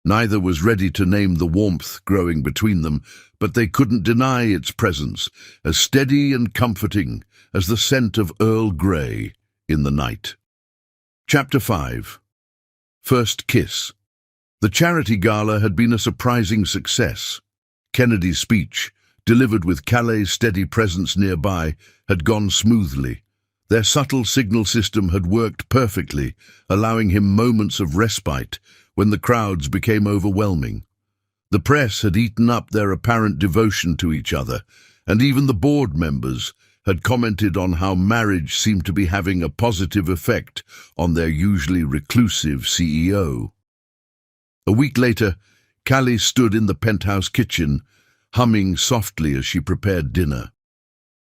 Neither was ready to name the warmth growing between them, but they couldn't deny its presence, as steady and comforting as the scent of Earl Grey in the night. Chapter 5. First Kiss. The charity gala had been a surprising success. Kennedy's speech, delivered with Calais' steady presence nearby, had gone smoothly. Their subtle signal system had worked perfectly, allowing him moments of respite when the crowds became overwhelming. The press had eaten up their apparent devotion to each other, and even the board members had commented on how marriage seemed to be having a positive effect on their usually reclusive CEO. A week later, Callie stood in the penthouse kitchen, humming softly as she prepared dinner.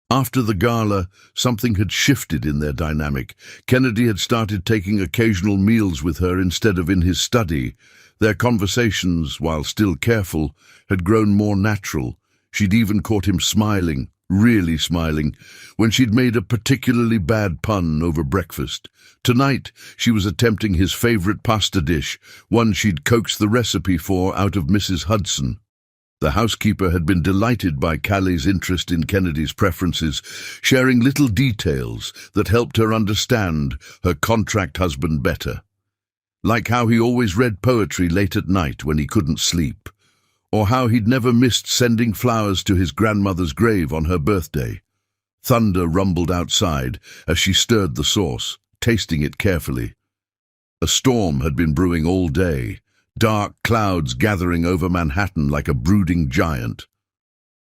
After the gala, something had shifted in their dynamic. Kennedy had started taking occasional meals with her instead of in his study. Their conversations, while still careful, had grown more natural. She'd even caught him smiling, really smiling, when she'd made a particularly bad pun over breakfast. Tonight, she was attempting his favorite pasta dish, one she'd coaxed the recipe for out of Mrs. Hudson. The housekeeper had been delighted by Callie's interest in Kennedy's preferences, sharing little details that helped her understand her contract husband better. Like how he always read poetry late at night when he couldn't sleep, or how he'd never missed sending flowers to his grandmother's grave on her birthday. Thunder rumbled outside as she stirred the sauce, tasting it carefully. A storm had been brewing all day, dark clouds gathering over Manhattan like a brooding giant.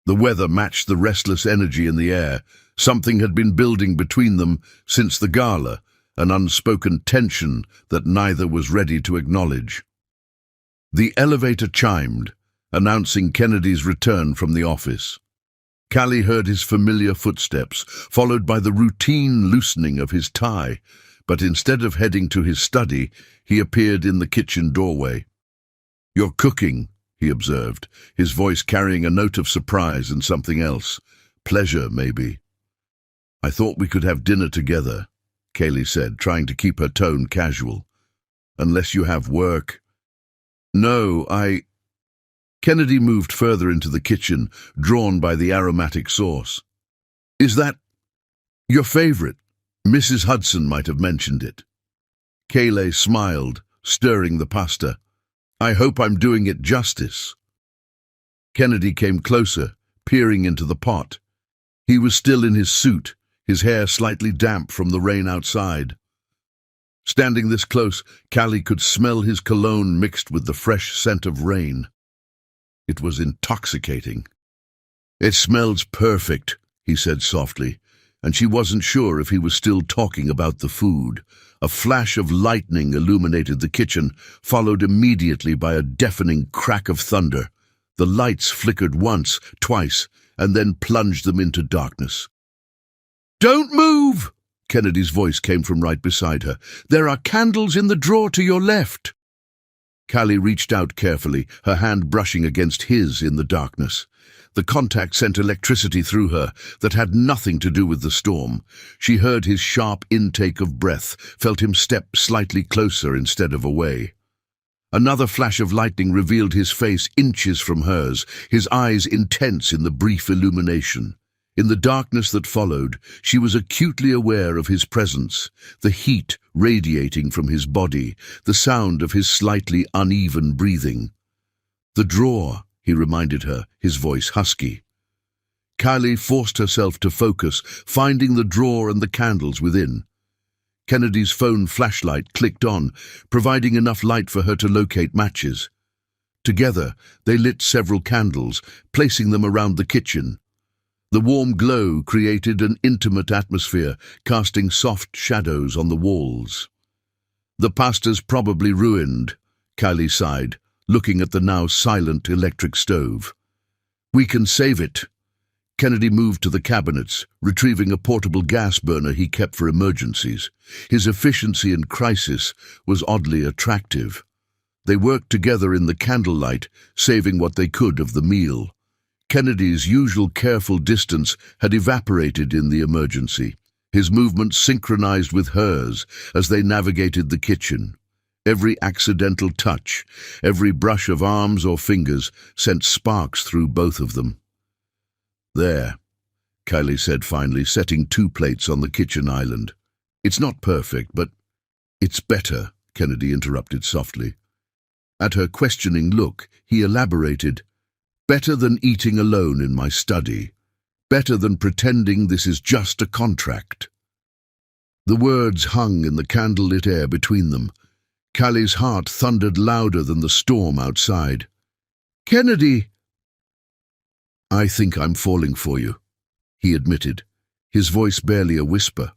The weather matched the restless energy in the air. Something had been building between them since the gala, an unspoken tension that neither was ready to acknowledge. The elevator chimed, announcing Kennedy's return from the office. Callie heard his familiar footsteps, followed by the routine loosening of his tie, but instead of heading to his study, he appeared in the kitchen doorway. "You're cooking," he observed, his voice carrying a note of surprise and something else. Pleasure, maybe. "I thought we could have dinner together," Kaylee said, trying to keep her tone casual. "Unless you have work." "No, Kennedy moved further into the kitchen, drawn by the aromatic sauce. "Is that your favorite? Mrs. Hudson might have mentioned it." Kaylee smiled, stirring the pasta. "I hope I'm doing it justice." Kennedy came closer, peering into the pot. He was still in his suit, his hair slightly damp from the rain outside. Standing this close, Callie could smell his cologne mixed with the fresh scent of rain. It was intoxicating. "It smells perfect," he said softly, and she wasn't sure if he was still talking about the food. A flash of lightning illuminated the kitchen, followed immediately by a deafening crack of thunder. The lights flickered once, twice, and then plunged them into darkness. "Don't move!" Kennedy's voice came from right beside her. "There are candles in the drawer to your left." Callie reached out carefully, her hand brushing against his in the darkness. The contact sent electricity through her that had nothing to do with the storm. She heard his sharp intake of breath, felt him step slightly closer instead of away. Another flash of lightning revealed his face inches from hers, his eyes intense in the brief illumination. In the darkness that followed, she was acutely aware of his presence, the heat radiating from his body, the sound of his slightly uneven breathing. "The drawer," he reminded her, his voice husky. Callie forced herself to focus, finding the drawer and the candles within. Kennedy's phone flashlight clicked on, providing enough light for her to locate matches. Together, they lit several candles, placing them around the kitchen. The warm glow created an intimate atmosphere, casting soft shadows on the walls. "The pasta's probably ruined," Callie sighed, looking at the now silent electric stove. "We can save it." Kennedy moved to the cabinets, retrieving a portable gas burner he kept for emergencies. His efficiency in crisis was oddly attractive. They worked together in the candlelight, saving what they could of the meal. Kennedy's usual careful distance had evaporated in the emergency, his movements synchronized with hers as they navigated the kitchen. Every accidental touch, every brush of arms or fingers sent sparks through both of them. "There," Kylie said finally, setting 2 plates on the kitchen island. "It's not perfect, but it's better," Kennedy interrupted softly. At her questioning look, he elaborated, "Better than eating alone in my study. Better than pretending this is just a contract." The words hung in the candlelit air between them. Callie's heart thundered louder than the storm outside. "Kennedy!" "I think I'm falling for you," he admitted, his voice barely a whisper.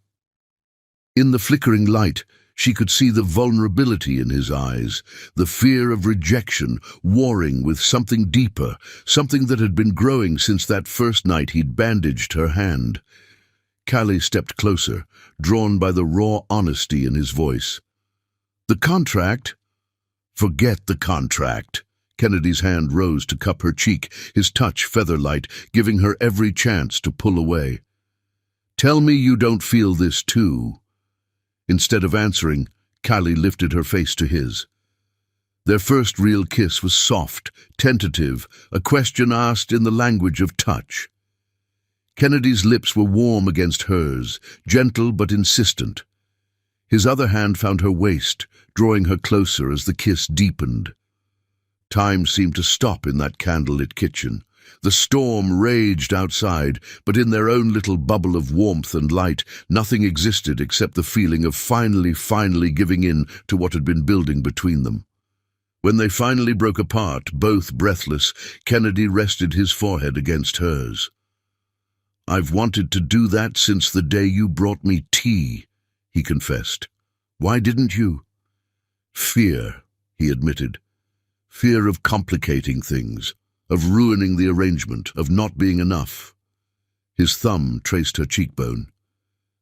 In the flickering light, she could see the vulnerability in his eyes, the fear of rejection warring with something deeper, something that had been growing since that first night he'd bandaged her hand. Callie stepped closer, drawn by the raw honesty in his voice. "The contract?" "Forget the contract." Kennedy's hand rose to cup her cheek, his touch feather-light, giving her every chance to pull away. "Tell me you don't feel this too." Instead of answering, Callie lifted her face to his. Their first real kiss was soft, tentative, a question asked in the language of touch. Kennedy's lips were warm against hers, gentle but insistent. His other hand found her waist, drawing her closer as the kiss deepened. Time seemed to stop in that candlelit kitchen. The storm raged outside, but in their own little bubble of warmth and light, nothing existed except the feeling of finally giving in to what had been building between them. When they finally broke apart, both breathless, Kennedy rested his forehead against hers. "I've wanted to do that since the day you brought me tea," he confessed. "Why didn't you?" "Fear," he admitted. "Fear of complicating things, of ruining the arrangement, of not being enough." His thumb traced her cheekbone.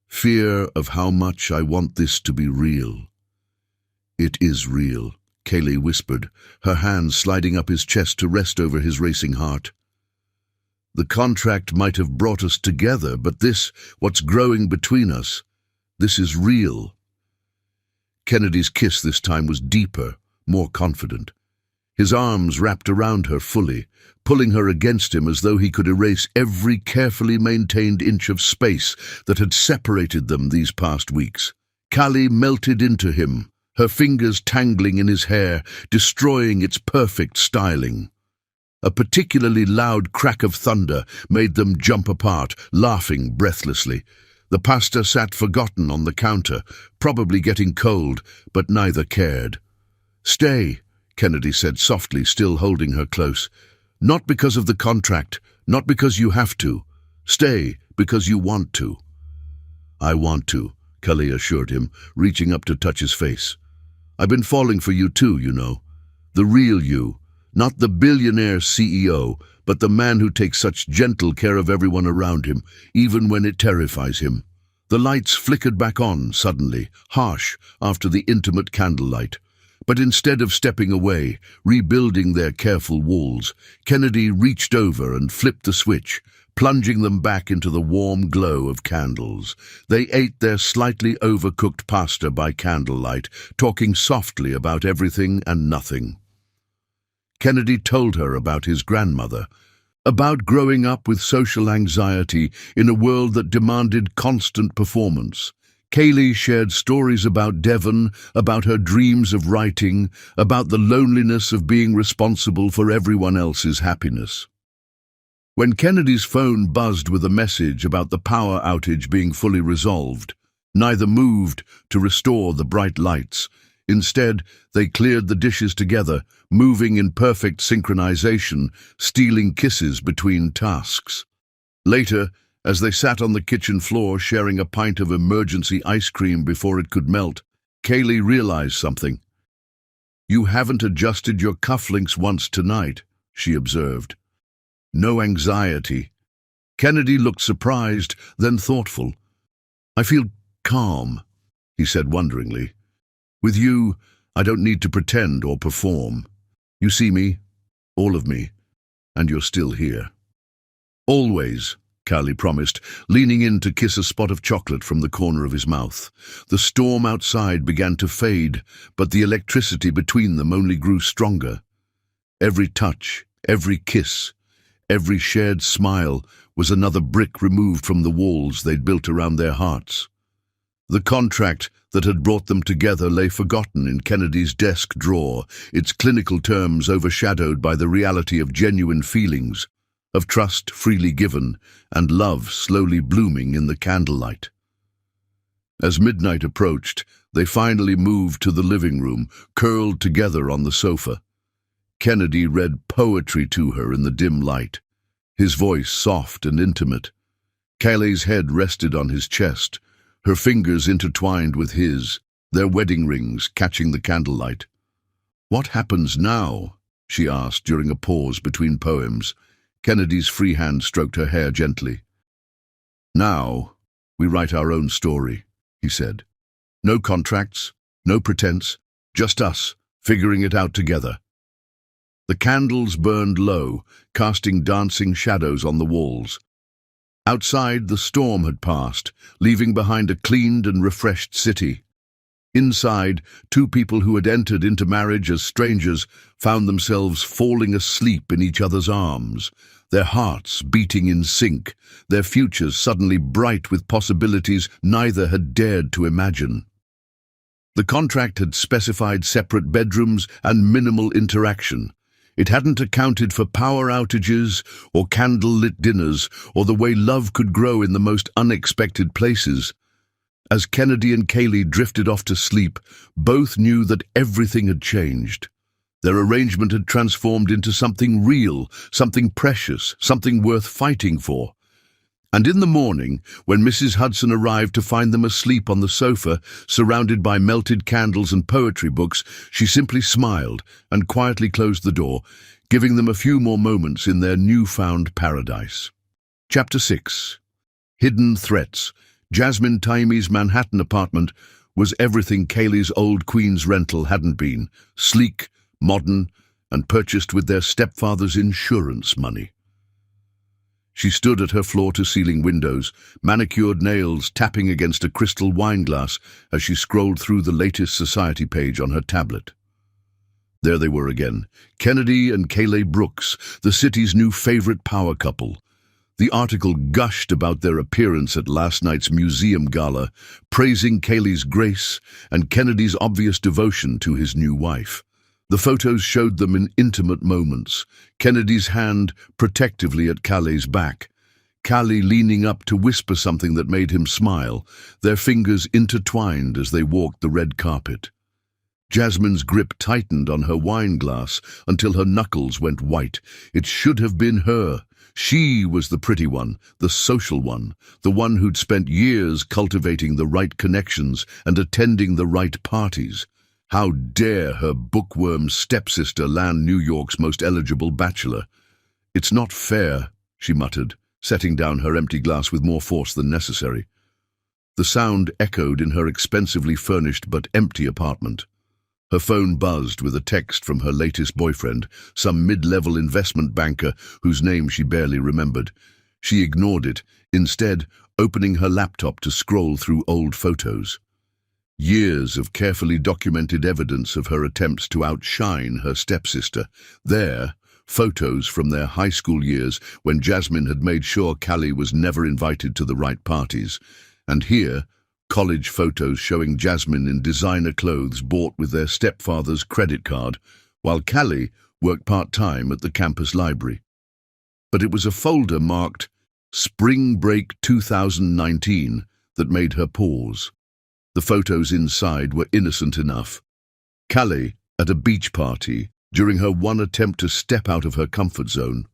"Fear of how much I want this to be real." "It is real," Kaylee whispered, her hands sliding up his chest to rest over his racing heart. "The contract might have brought us together, but this, what's growing between us, this is real." Kennedy's kiss this time was deeper, more confident. His arms wrapped around her fully, pulling her against him as though he could erase every carefully maintained inch of space that had separated them these past weeks. Callie melted into him, her fingers tangling in his hair, destroying its perfect styling. A particularly loud crack of thunder made them jump apart, laughing breathlessly. The pasta sat forgotten on the counter, probably getting cold, but neither cared. "Stay," Kennedy said softly, still holding her close. "Not because of the contract, not because you have to. Stay because you want to." "I want to," Callie assured him, reaching up to touch his face. "I've been falling for you too, you know. The real you, not the billionaire CEO, but the man who takes such gentle care of everyone around him, even when it terrifies him." The lights flickered back on suddenly, harsh after the intimate candlelight. But instead of stepping away, rebuilding their careful walls, Kennedy reached over and flipped the switch, plunging them back into the warm glow of candles. They ate their slightly overcooked pasta by candlelight, talking softly about everything and nothing. Kennedy told her about his grandmother, about growing up with social anxiety in a world that demanded constant performance. Kaylee shared stories about Devon, about her dreams of writing, about the loneliness of being responsible for everyone else's happiness. When Kennedy's phone buzzed with a message about the power outage being fully resolved, neither moved to restore the bright lights. Instead, they cleared the dishes together, moving in perfect synchronization, stealing kisses between tasks. Later, as they sat on the kitchen floor sharing a pint of emergency ice cream before it could melt, Kaylee realized something. "You haven't adjusted your cufflinks once tonight," she observed. "No anxiety." Kennedy looked surprised, then thoughtful. "I feel calm," he said wonderingly. "With you, I don't need to pretend or perform. You see me, all of me, and you're still here." "Always," Callie promised, leaning in to kiss a spot of chocolate from the corner of his mouth. The storm outside began to fade, but the electricity between them only grew stronger. Every touch, every kiss, every shared smile was another brick removed from the walls they'd built around their hearts. The contract that had brought them together lay forgotten in Kennedy's desk drawer, its clinical terms overshadowed by the reality of genuine feelings, of trust freely given and love slowly blooming in the candlelight. As midnight approached, they finally moved to the living room, curled together on the sofa. Kennedy read poetry to her in the dim light, his voice soft and intimate. Kaylee's head rested on his chest, her fingers intertwined with his, their wedding rings catching the candlelight. "What happens now?" she asked during a pause between poems. Kennedy's free hand stroked her hair gently. "Now, we write our own story," he said. "No contracts, no pretense, just us, figuring it out together." The candles burned low, casting dancing shadows on the walls. Outside, the storm had passed, leaving behind a cleaned and refreshed city. Inside, two people who had entered into marriage as strangers found themselves falling asleep in each other's arms, their hearts beating in sync, their futures suddenly bright with possibilities neither had dared to imagine. The contract had specified separate bedrooms and minimal interaction. It hadn't accounted for power outages or candle-lit dinners or the way love could grow in the most unexpected places. As Kennedy and Kaylee drifted off to sleep, both knew that everything had changed. Their arrangement had transformed into something real, something precious, something worth fighting for. And in the morning, when Mrs. Hudson arrived to find them asleep on the sofa, surrounded by melted candles and poetry books, she simply smiled and quietly closed the door, giving them a few more moments in their newfound paradise. Chapter 6. Hidden Threats. Jasmine Taimi's Manhattan apartment was everything Kaylee's old Queens rental hadn't been: sleek, modern, and purchased with their stepfather's insurance money. She stood at her floor-to-ceiling windows, manicured nails tapping against a crystal wine glass as she scrolled through the latest society page on her tablet. There they were again, Kennedy and Kaylee Brooks, the city's new favorite power couple. The article gushed about their appearance at last night's museum gala, praising Kaylee's grace and Kennedy's obvious devotion to his new wife. The photos showed them in intimate moments, Kennedy's hand protectively at Kaylee's back, Kaylee leaning up to whisper something that made him smile, their fingers intertwined as they walked the red carpet. Jasmine's grip tightened on her wine glass until her knuckles went white. It should have been her. She was the pretty one, the social one, the one who'd spent years cultivating the right connections and attending the right parties. How dare her bookworm stepsister land New York's most eligible bachelor? "It's not fair," she muttered, setting down her empty glass with more force than necessary. The sound echoed in her expensively furnished but empty apartment. Her phone buzzed with a text from her latest boyfriend, some mid-level investment banker whose name she barely remembered. She ignored it, instead opening her laptop to scroll through old photos. Years of carefully documented evidence of her attempts to outshine her stepsister. There, photos from their high school years when Jasmine had made sure Kaylee was never invited to the right parties. And here, college photos showing Jasmine in designer clothes bought with their stepfather's credit card, while Kaylee worked part-time at the campus library. But it was a folder marked Spring Break 2019 that made her pause. The photos inside were innocent enough. Kaylee at a beach party during her one attempt to step out of her comfort zone.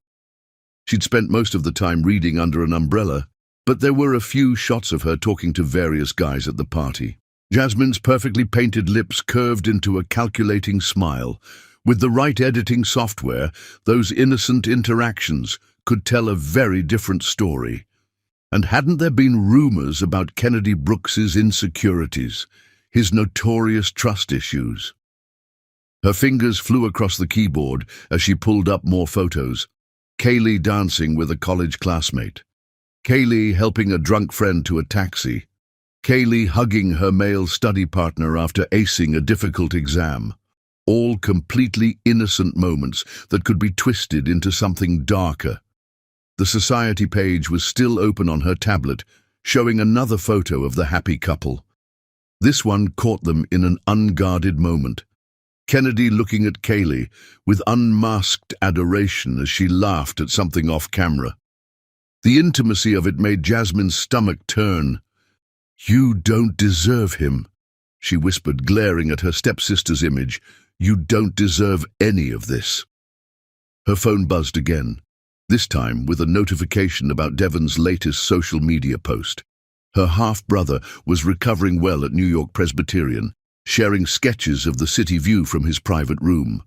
She'd spent most of the time reading under an umbrella, but there were a few shots of her talking to various guys at the party. Jasmine's perfectly painted lips curved into a calculating smile. With the right editing software, those innocent interactions could tell a very different story. And hadn't there been rumors about Kennedy Brooks's insecurities, his notorious trust issues? Her fingers flew across the keyboard as she pulled up more photos. Kaylee dancing with a college classmate. Kaylee helping a drunk friend to a taxi. Kaylee hugging her male study partner after acing a difficult exam. All completely innocent moments that could be twisted into something darker. The society page was still open on her tablet, showing another photo of the happy couple. This one caught them in an unguarded moment. Kennedy looking at Kaylee with unmasked adoration as she laughed at something off camera. The intimacy of it made Jasmine's stomach turn. "You don't deserve him," she whispered, glaring at her stepsister's image. "You don't deserve any of this." Her phone buzzed again, this time with a notification about Devon's latest social media post. Her half-brother was recovering well at New York Presbyterian, sharing sketches of the city view from his private room.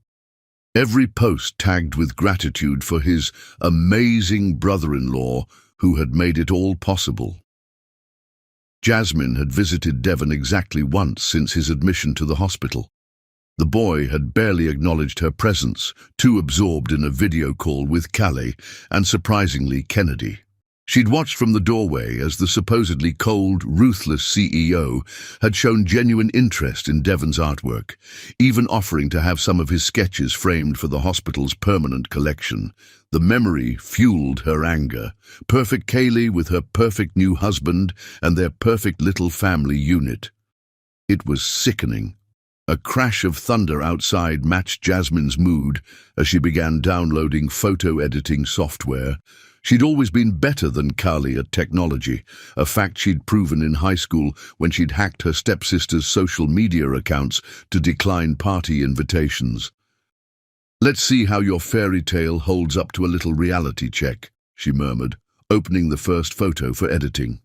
Every post tagged with gratitude for his amazing brother-in-law who had made it all possible. Jasmine had visited Devon exactly once since his admission to the hospital. The boy had barely acknowledged her presence, too absorbed in a video call with Kaylee and, surprisingly, Kennedy. She'd watched from the doorway as the supposedly cold, ruthless CEO had shown genuine interest in Devon's artwork, even offering to have some of his sketches framed for the hospital's permanent collection. The memory fueled her anger. Perfect Kaylee with her perfect new husband and their perfect little family unit. It was sickening. A crash of thunder outside matched Jasmine's mood as she began downloading photo editing software. She'd always been better than Kali at technology, a fact she'd proven in high school when she'd hacked her stepsister's social media accounts to decline party invitations. "Let's see how your fairy tale holds up to a little reality check," she murmured, opening the first photo for editing.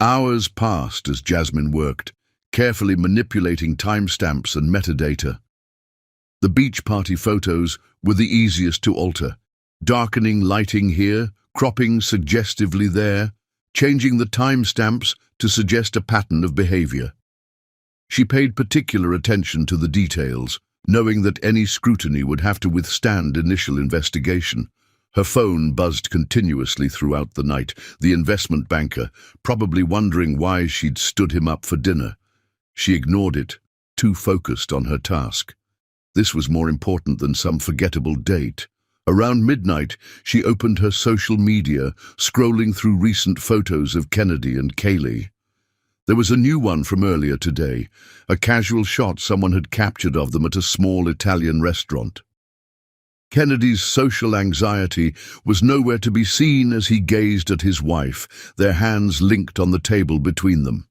Hours passed as Jasmine worked, carefully manipulating timestamps and metadata. The beach party photos were the easiest to alter, darkening lighting here, cropping suggestively there, changing the timestamps to suggest a pattern of behavior. She paid particular attention to the details, knowing that any scrutiny would have to withstand initial investigation. Her phone buzzed continuously throughout the night, the investment banker, probably wondering why she'd stood him up for dinner. She ignored it, too focused on her task. This was more important than some forgettable date. Around midnight, she opened her social media, scrolling through recent photos of Kennedy and Kaylee. There was a new one from earlier today, a casual shot someone had captured of them at a small Italian restaurant. Kennedy's social anxiety was nowhere to be seen as he gazed at his wife, their hands linked on the table between them.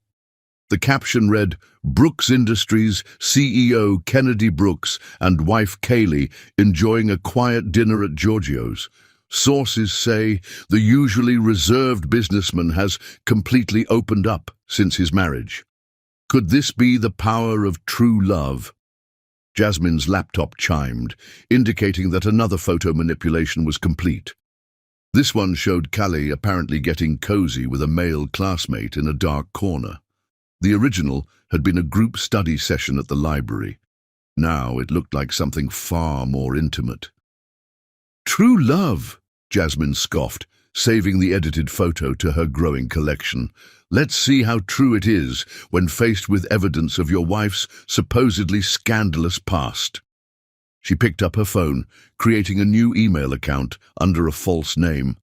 The caption read, "Brooks Industries CEO Kennedy Brooks and wife Kaylee enjoying a quiet dinner at Giorgio's. Sources say the usually reserved businessman has completely opened up since his marriage. Could this be the power of true love?" Jasmine's laptop chimed, indicating that another photo manipulation was complete. This one showed Callie apparently getting cozy with a male classmate in a dark corner. The original had been a group study session at the library. Now it looked like something far more intimate. "True love," Jasmine scoffed, saving the edited photo to her growing collection. "Let's see how true it is when faced with evidence of your wife's supposedly scandalous past." She picked up her phone, creating a new email account under a false name.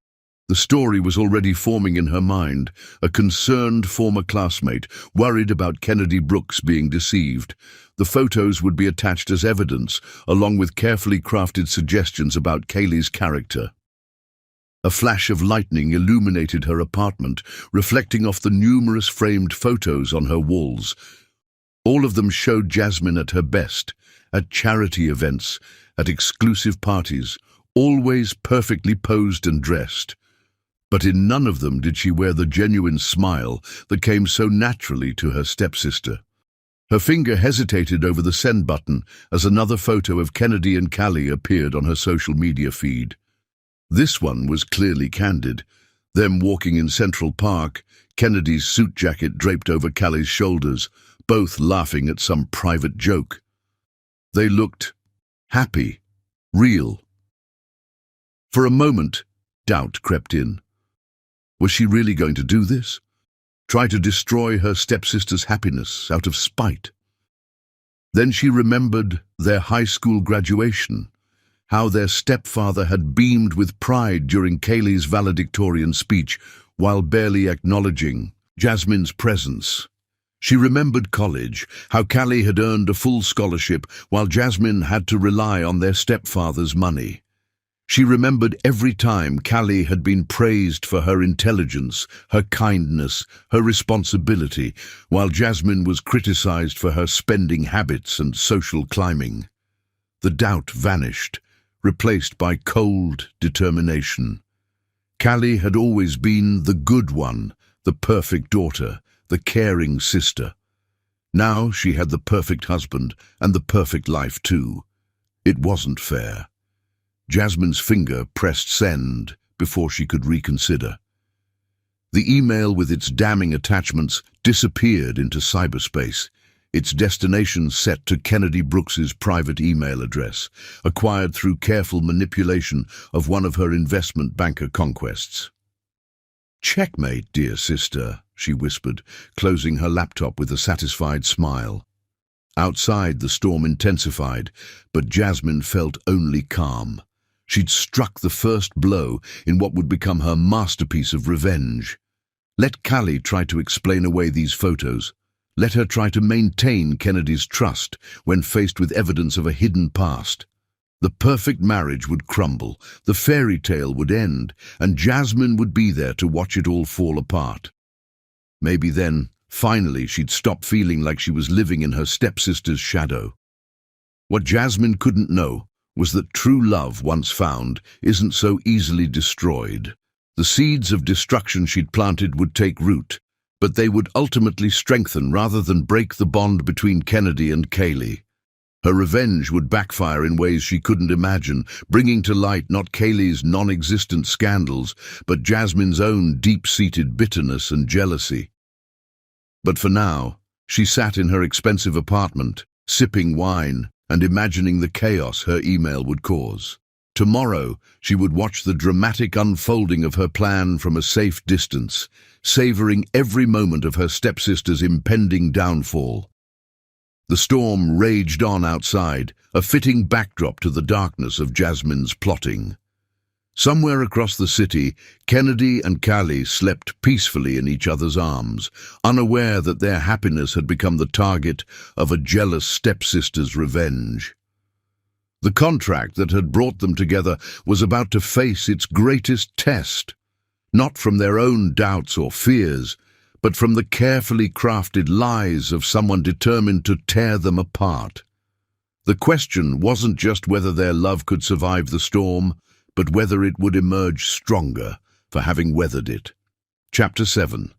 The story was already forming in her mind, a concerned former classmate, worried about Kennedy Brooks being deceived. The photos would be attached as evidence, along with carefully crafted suggestions about Kaylee's character. A flash of lightning illuminated her apartment, reflecting off the numerous framed photos on her walls. All of them showed Jasmine at her best, at charity events, at exclusive parties, always perfectly posed and dressed. But in none of them did she wear the genuine smile that came so naturally to her stepsister. Her finger hesitated over the send button as another photo of Kennedy and Callie appeared on her social media feed. This one was clearly candid, them walking in Central Park, Kennedy's suit jacket draped over Callie's shoulders, both laughing at some private joke. They looked happy, real. For a moment, doubt crept in. Was she really going to do this? Try to destroy her stepsister's happiness out of spite? Then she remembered their high school graduation, how their stepfather had beamed with pride during Kaylee's valedictorian speech while barely acknowledging Jasmine's presence. She remembered college, how Callie had earned a full scholarship while Jasmine had to rely on their stepfather's money. She remembered every time Callie had been praised for her intelligence, her kindness, her responsibility, while Jasmine was criticized for her spending habits and social climbing. The doubt vanished, replaced by cold determination. Callie had always been the good one, the perfect daughter, the caring sister. Now she had the perfect husband and the perfect life too. It wasn't fair. Jasmine's finger pressed send before she could reconsider. The email with its damning attachments disappeared into cyberspace, its destination set to Kennedy Brooks's private email address, acquired through careful manipulation of one of her investment banker conquests. "Checkmate, dear sister," she whispered, closing her laptop with a satisfied smile. Outside, the storm intensified, but Jasmine felt only calm. She'd struck the first blow in what would become her masterpiece of revenge. Let Callie try to explain away these photos. Let her try to maintain Kennedy's trust when faced with evidence of a hidden past. The perfect marriage would crumble, the fairy tale would end, and Jasmine would be there to watch it all fall apart. Maybe then, finally, she'd stop feeling like she was living in her stepsister's shadow. What Jasmine couldn't know was that true love, once found, isn't so easily destroyed. The seeds of destruction she'd planted would take root, but they would ultimately strengthen rather than break the bond between Kennedy and Kaylee. Her revenge would backfire in ways she couldn't imagine, bringing to light not Kaylee's non-existent scandals, but Jasmine's own deep-seated bitterness and jealousy. But for now, she sat in her expensive apartment, sipping wine and imagining the chaos her email would cause. Tomorrow, she would watch the dramatic unfolding of her plan from a safe distance, savoring every moment of her stepsister's impending downfall. The storm raged on outside, a fitting backdrop to the darkness of Jasmine's plotting. Somewhere across the city, Kennedy and Callie slept peacefully in each other's arms, unaware that their happiness had become the target of a jealous stepsister's revenge. The contract that had brought them together was about to face its greatest test, not from their own doubts or fears, but from the carefully crafted lies of someone determined to tear them apart. The question wasn't just whether their love could survive the storm, but whether it would emerge stronger for having weathered it. Chapter 7.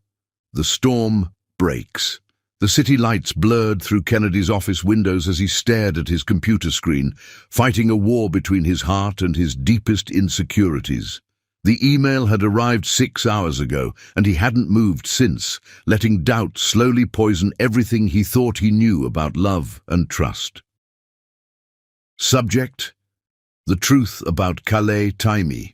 The storm breaks. The city lights blurred through Kennedy's office windows as he stared at his computer screen, fighting a war between his heart and his deepest insecurities. The email had arrived 6 hours ago, and he hadn't moved since, letting doubt slowly poison everything he thought he knew about love and trust. Subject: the truth about Calais Taimi.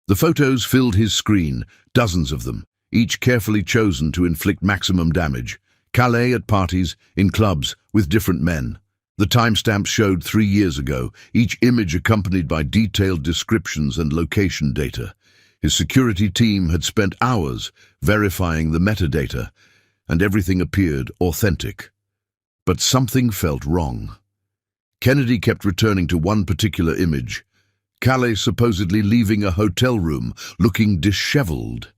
The photos filled his screen, dozens of them, each carefully chosen to inflict maximum damage. Calais at parties, in clubs, with different men. The timestamps showed 3 years ago, each image accompanied by detailed descriptions and location data. His security team had spent hours verifying the metadata, and everything appeared authentic. But something felt wrong. Kennedy kept returning to one particular image, Calais supposedly leaving a hotel room, looking disheveled.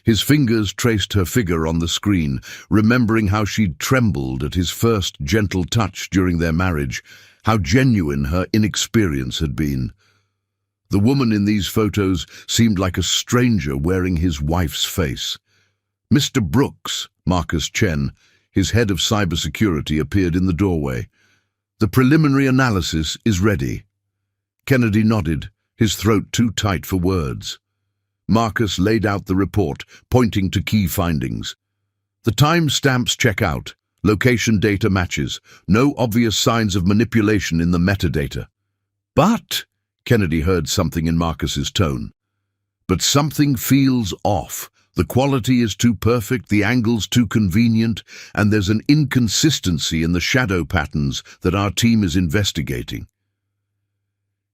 His fingers traced her figure on the screen, remembering how she'd trembled at his first gentle touch during their marriage, how genuine her inexperience had been. The woman in these photos seemed like a stranger wearing his wife's face. Mr. Brooks, Marcus Chen, his head of cybersecurity, appeared in the doorway. "The preliminary analysis is ready." Kennedy nodded, his throat too tight for words. Marcus laid out the report, pointing to key findings. The timestamps check out, location data matches, no obvious signs of manipulation in the metadata. "But," Kennedy heard something in Marcus's tone, "but something feels off. The quality is too perfect, the angle's too convenient, and there's an inconsistency in the shadow patterns that our team is investigating."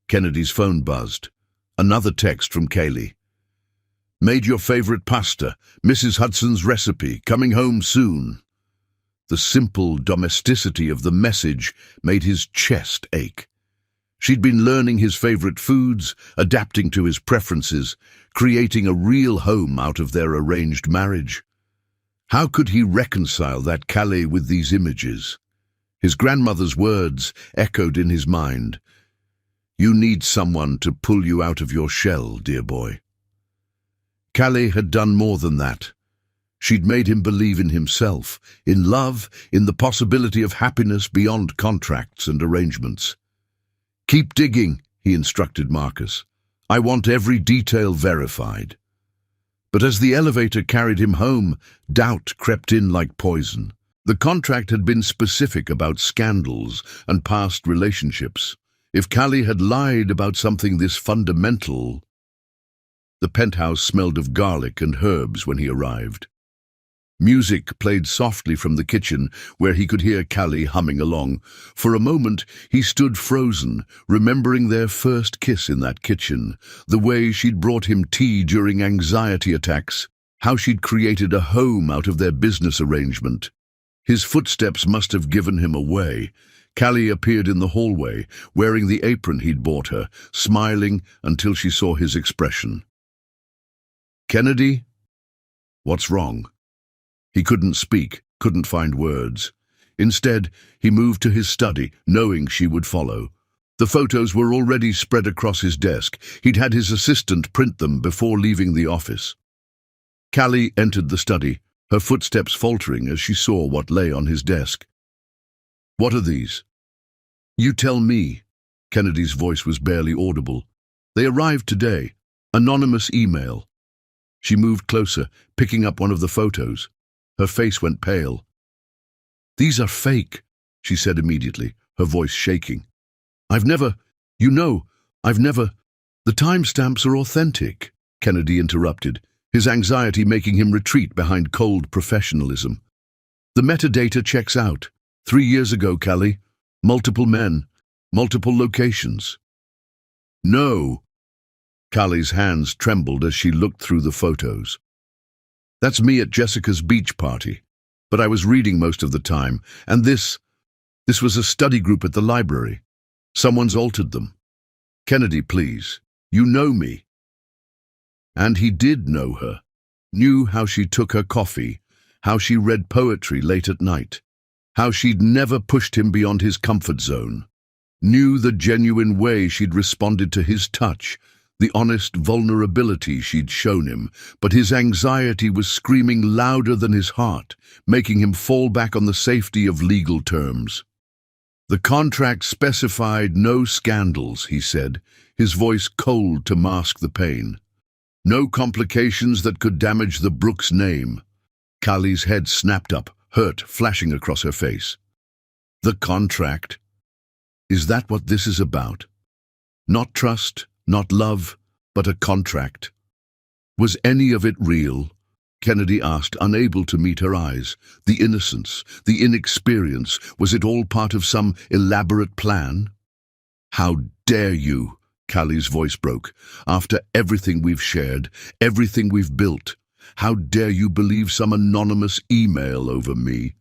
Kennedy's phone buzzed. Another text from Kaylee. "Made your favorite pasta, Mrs. Hudson's recipe, coming home soon." The simple domesticity of the message made his chest ache. She'd been learning his favorite foods, adapting to his preferences, creating a real home out of their arranged marriage. How could he reconcile that Calais with these images? His grandmother's words echoed in his mind. "You need someone to pull you out of your shell, dear boy." Calais had done more than that. She'd made him believe in himself, in love, in the possibility of happiness beyond contracts and arrangements. "Keep digging," he instructed Marcus. "I want every detail verified." But as the elevator carried him home, doubt crept in like poison. The contract had been specific about scandals and past relationships. If Callie had lied about something this fundamental, The penthouse smelled of garlic and herbs when he arrived. Music played softly from the kitchen, where he could hear Callie humming along. For a moment, he stood frozen, remembering their first kiss in that kitchen, the way she'd brought him tea during anxiety attacks, how she'd created a home out of their business arrangement. His footsteps must have given him away. Callie appeared in the hallway, wearing the apron he'd bought her, smiling until she saw his expression. "Kennedy? What's wrong?" He couldn't speak, couldn't find words. Instead, he moved to his study, knowing she would follow. The photos were already spread across his desk. He'd had his assistant print them before leaving the office. Callie entered the study, her footsteps faltering as she saw what lay on his desk. "What are these?" "You tell me." Kennedy's voice was barely audible. "They arrived today. Anonymous email." She moved closer, picking up one of the photos. Her face went pale. "These are fake," she said immediately, her voice shaking. I've never... The timestamps are authentic," Kennedy interrupted, his anxiety making him retreat behind cold professionalism. "The metadata checks out. 3 years ago, Callie. Multiple men. Multiple locations." "No." Callie's hands trembled as she looked through the photos. "That's me at Jessica's beach party. But I was reading most of the time, and this was a study group at the library. Someone's altered them. Kennedy, please. You know me." And he did know her. Knew how she took her coffee, how she read poetry late at night, how she'd never pushed him beyond his comfort zone. Knew the genuine way she'd responded to his touch, the honest vulnerability she'd shown him, but his anxiety was screaming louder than his heart, making him fall back on the safety of legal terms. "The contract specified no scandals," he said, his voice cold to mask the pain. "No complications that could damage the Brooks name." Callie's head snapped up, hurt flashing across her face. "The contract? Is that what this is about? Not trust, not love, but a contract. Was any of it real?" Kennedy asked, unable to meet her eyes. The innocence, the inexperience, was it all part of some elaborate plan? "How dare you?" Callie's voice broke. "After everything we've shared, everything we've built, how dare you believe some anonymous email over me?"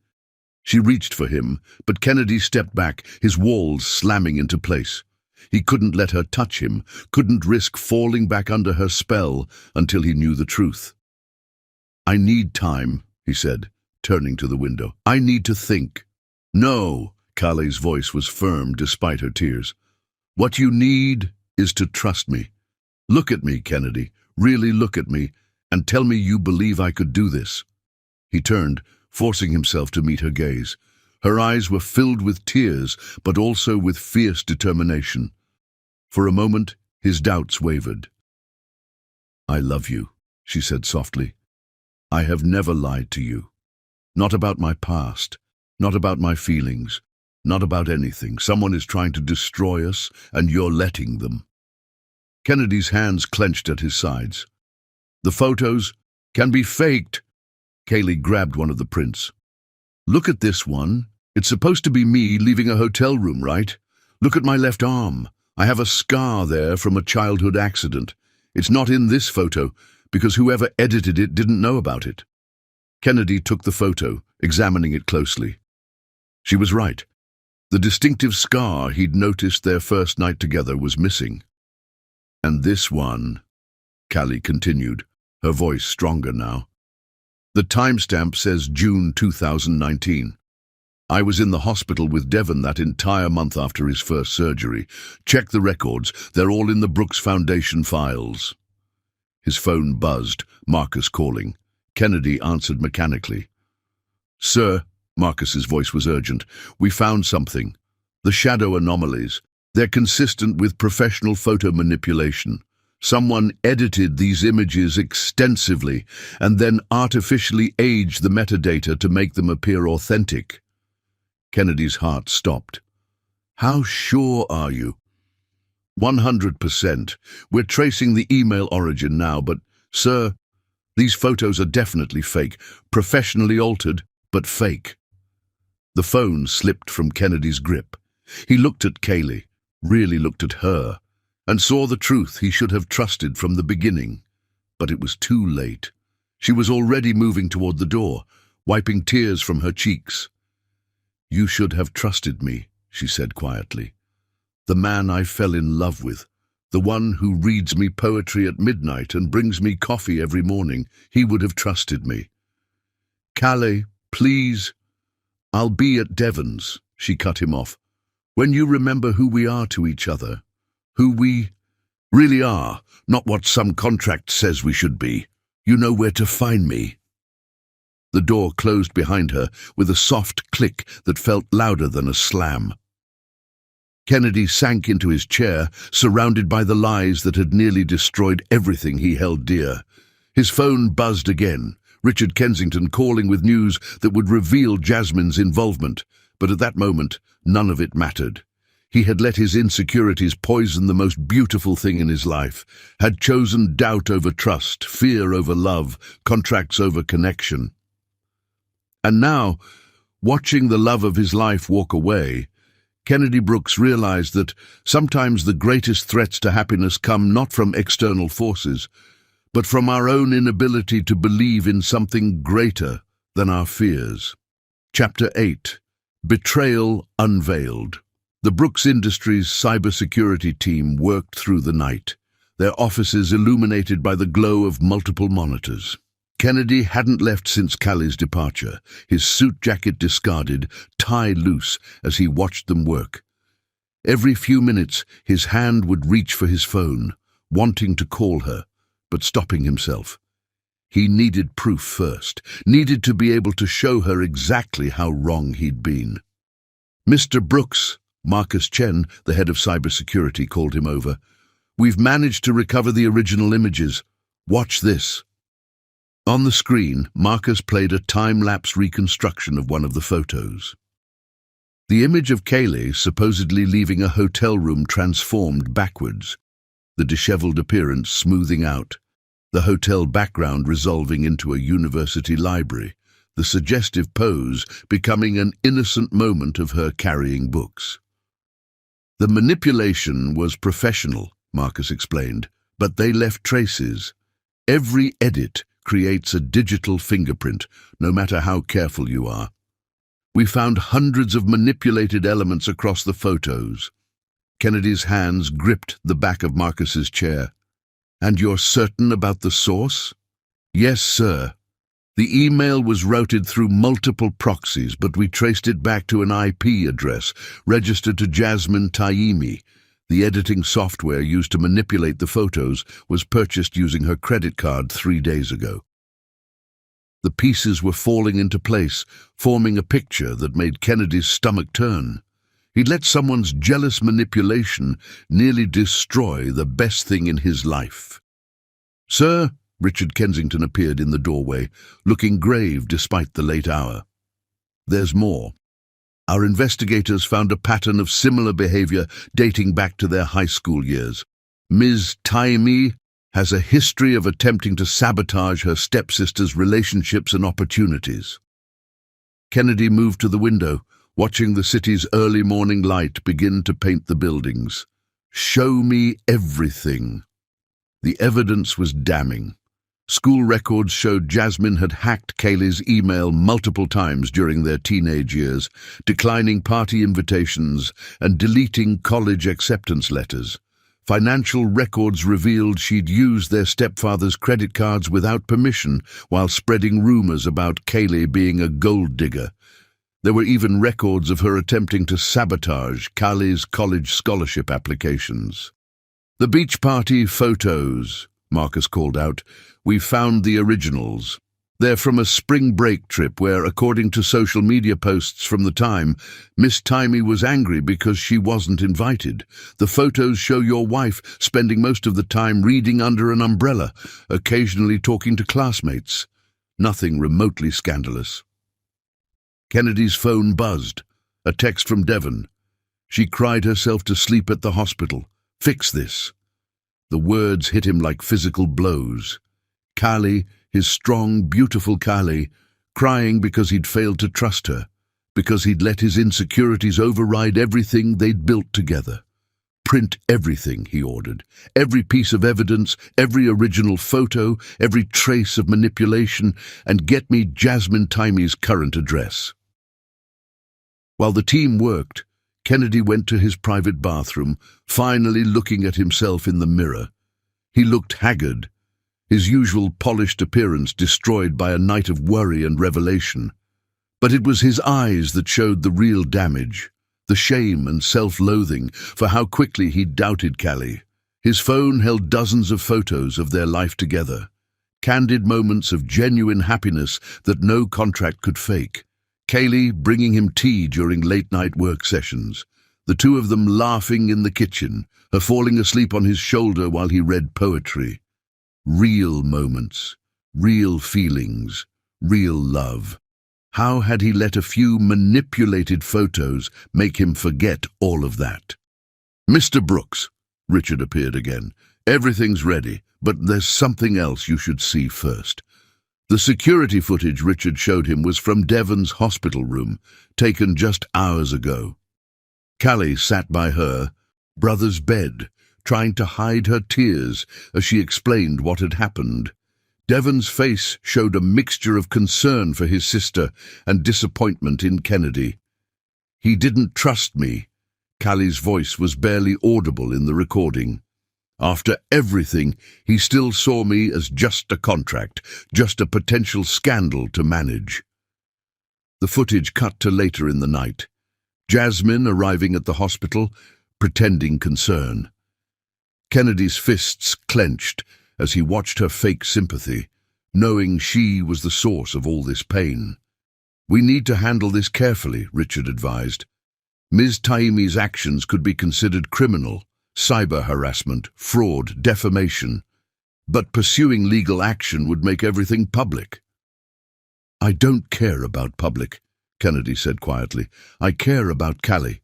She reached for him, but Kennedy stepped back, his walls slamming into place. He couldn't let her touch him, couldn't risk falling back under her spell until he knew the truth. "I need time," he said, turning to the window. "I need to think." "No," Callie's voice was firm despite her tears. "What you need is to trust me. Look at me, Kennedy, really look at me, and tell me you believe I could do this." He turned, forcing himself to meet her gaze. Her eyes were filled with tears, but also with fierce determination. For a moment, his doubts wavered. "I love you," she said softly. "I have never lied to you. Not about my past, not about my feelings, not about anything. Someone is trying to destroy us, and you're letting them." Kennedy's hands clenched at his sides. "The photos can be faked." Callie grabbed one of the prints. "Look at this one. It's supposed to be me leaving a hotel room, right? Look at my left arm. I have a scar there from a childhood accident. It's not in this photo, because whoever edited it didn't know about it." Kennedy took the photo, examining it closely. She was right. The distinctive scar he'd noticed their first night together was missing. "And this one," Callie continued, her voice stronger now. "The timestamp says June 2019. I was in the hospital with Devon that entire month after his first surgery. Check the records. They're all in the Brooks Foundation files." His phone buzzed, Marcus calling. Kennedy answered mechanically. "Sir," Marcus's voice was urgent, "we found something. The shadow anomalies. They're consistent with professional photo manipulation. Someone edited these images extensively and then artificially aged the metadata to make them appear authentic." Kennedy's heart stopped. "How sure are you?" 100%. We're tracing the email origin now, but, sir, these photos are definitely fake. Professionally altered, but fake. The phone slipped from Kennedy's grip. He looked at Kaylee, really looked at her, and saw the truth he should have trusted from the beginning. But it was too late. She was already moving toward the door, wiping tears from her cheeks. "You should have trusted me," she said quietly. "The man I fell in love with, the one who reads me poetry at midnight and brings me coffee every morning, he would have trusted me." "Calais, please." "I'll be at Devon's," she cut him off. "When you remember who we are to each other, who we really are, not what some contract says we should be, you know where to find me." The door closed behind her with a soft click that felt louder than a slam. Kennedy sank into his chair, surrounded by the lies that had nearly destroyed everything he held dear. His phone buzzed again, Richard Kensington calling with news that would reveal Jasmine's involvement, but at that moment, none of it mattered. He had let his insecurities poison the most beautiful thing in his life, had chosen doubt over trust, fear over love, contracts over connection. And now, watching the love of his life walk away, Kennedy Brooks realized that sometimes the greatest threats to happiness come not from external forces, but from our own inability to believe in something greater than our fears. Chapter 8. Betrayal Unveiled. The Brooks Industries cybersecurity team worked through the night, their offices illuminated by the glow of multiple monitors. Kennedy hadn't left since Callie's departure, his suit jacket discarded, tie loose as he watched them work. Every few minutes, his hand would reach for his phone, wanting to call her, but stopping himself. He needed proof first, needed to be able to show her exactly how wrong he'd been. "Mr. Brooks," Marcus Chen, the head of cybersecurity, called him over. "We've managed to recover the original images. Watch this." On the screen, Marcus played a time-lapse reconstruction of one of the photos. The image of Kaylee supposedly leaving a hotel room transformed backwards, the disheveled appearance smoothing out, the hotel background resolving into a university library, the suggestive pose becoming an innocent moment of her carrying books. "The manipulation was professional," Marcus explained, "but they left traces. Every edit creates a digital fingerprint, no matter how careful you are. We found hundreds of manipulated elements across the photos." Kennedy's hands gripped the back of Marcus's chair. "And you're certain about the source?" "Yes, sir. The email was routed through multiple proxies, but we traced it back to an IP address registered to Jasmine Taimi. The editing software used to manipulate the photos was purchased using her credit card 3 days ago." The pieces were falling into place, forming a picture that made Kennedy's stomach turn. He'd let someone's jealous manipulation nearly destroy the best thing in his life. "Sir," Richard Kensington appeared in the doorway, looking grave despite the late hour. "There's more. Our investigators found a pattern of similar behavior dating back to their high school years. Ms. Taimi has a history of attempting to sabotage her stepsister's relationships and opportunities." Kennedy moved to the window, watching the city's early morning light begin to paint the buildings. "Show me everything." The evidence was damning. School records showed Jasmine had hacked Kaylee's email multiple times during their teenage years, declining party invitations and deleting college acceptance letters. Financial records revealed she'd used their stepfather's credit cards without permission while spreading rumors about Kaylee being a gold digger. There were even records of her attempting to sabotage Kaylee's college scholarship applications. "The beach party photos," Marcus called out. "We found the originals. They're from a spring break trip where, according to social media posts from the time, Miss Taimi was angry because she wasn't invited. The photos show your wife spending most of the time reading under an umbrella, occasionally talking to classmates. Nothing remotely scandalous." Kennedy's phone buzzed. A text from Devon. "She cried herself to sleep at the hospital. Fix this." The words hit him like physical blows. Callie, his strong, beautiful Callie, crying because he'd failed to trust her, because he'd let his insecurities override everything they'd built together. "Print everything," he ordered. "Every piece of evidence, every original photo, every trace of manipulation, and get me Jasmine Timey's current address." While the team worked, Kennedy went to his private bathroom, finally looking at himself in the mirror. He looked haggard, his usual polished appearance destroyed by a night of worry and revelation. But it was his eyes that showed the real damage, the shame and self-loathing for how quickly he'd doubted Callie. His phone held dozens of photos of their life together, candid moments of genuine happiness that no contract could fake. Callie bringing him tea during late-night work sessions, the two of them laughing in the kitchen, her falling asleep on his shoulder while he read poetry. Real moments, real feelings, real love. How had he let a few manipulated photos make him forget all of that? "Mr. Brooks," Richard appeared again, "everything's ready, but there's something else you should see first." The security footage Richard showed him was from Devon's hospital room, taken just hours ago. Callie sat by her brother's bed, trying to hide her tears as she explained what had happened. Devon's face showed a mixture of concern for his sister and disappointment in Kennedy. "He didn't trust me." Callie's voice was barely audible in the recording. "After everything, he still saw me as just a contract, just a potential scandal to manage." The footage cut to later in the night. Jasmine arriving at the hospital, pretending concern. Kennedy's fists clenched as he watched her fake sympathy, knowing she was the source of all this pain. "We need to handle this carefully," Richard advised. "Ms. Taimi's actions could be considered criminal, cyber harassment, fraud, defamation. But pursuing legal action would make everything public." "I don't care about public," Kennedy said quietly. "I care about Callie."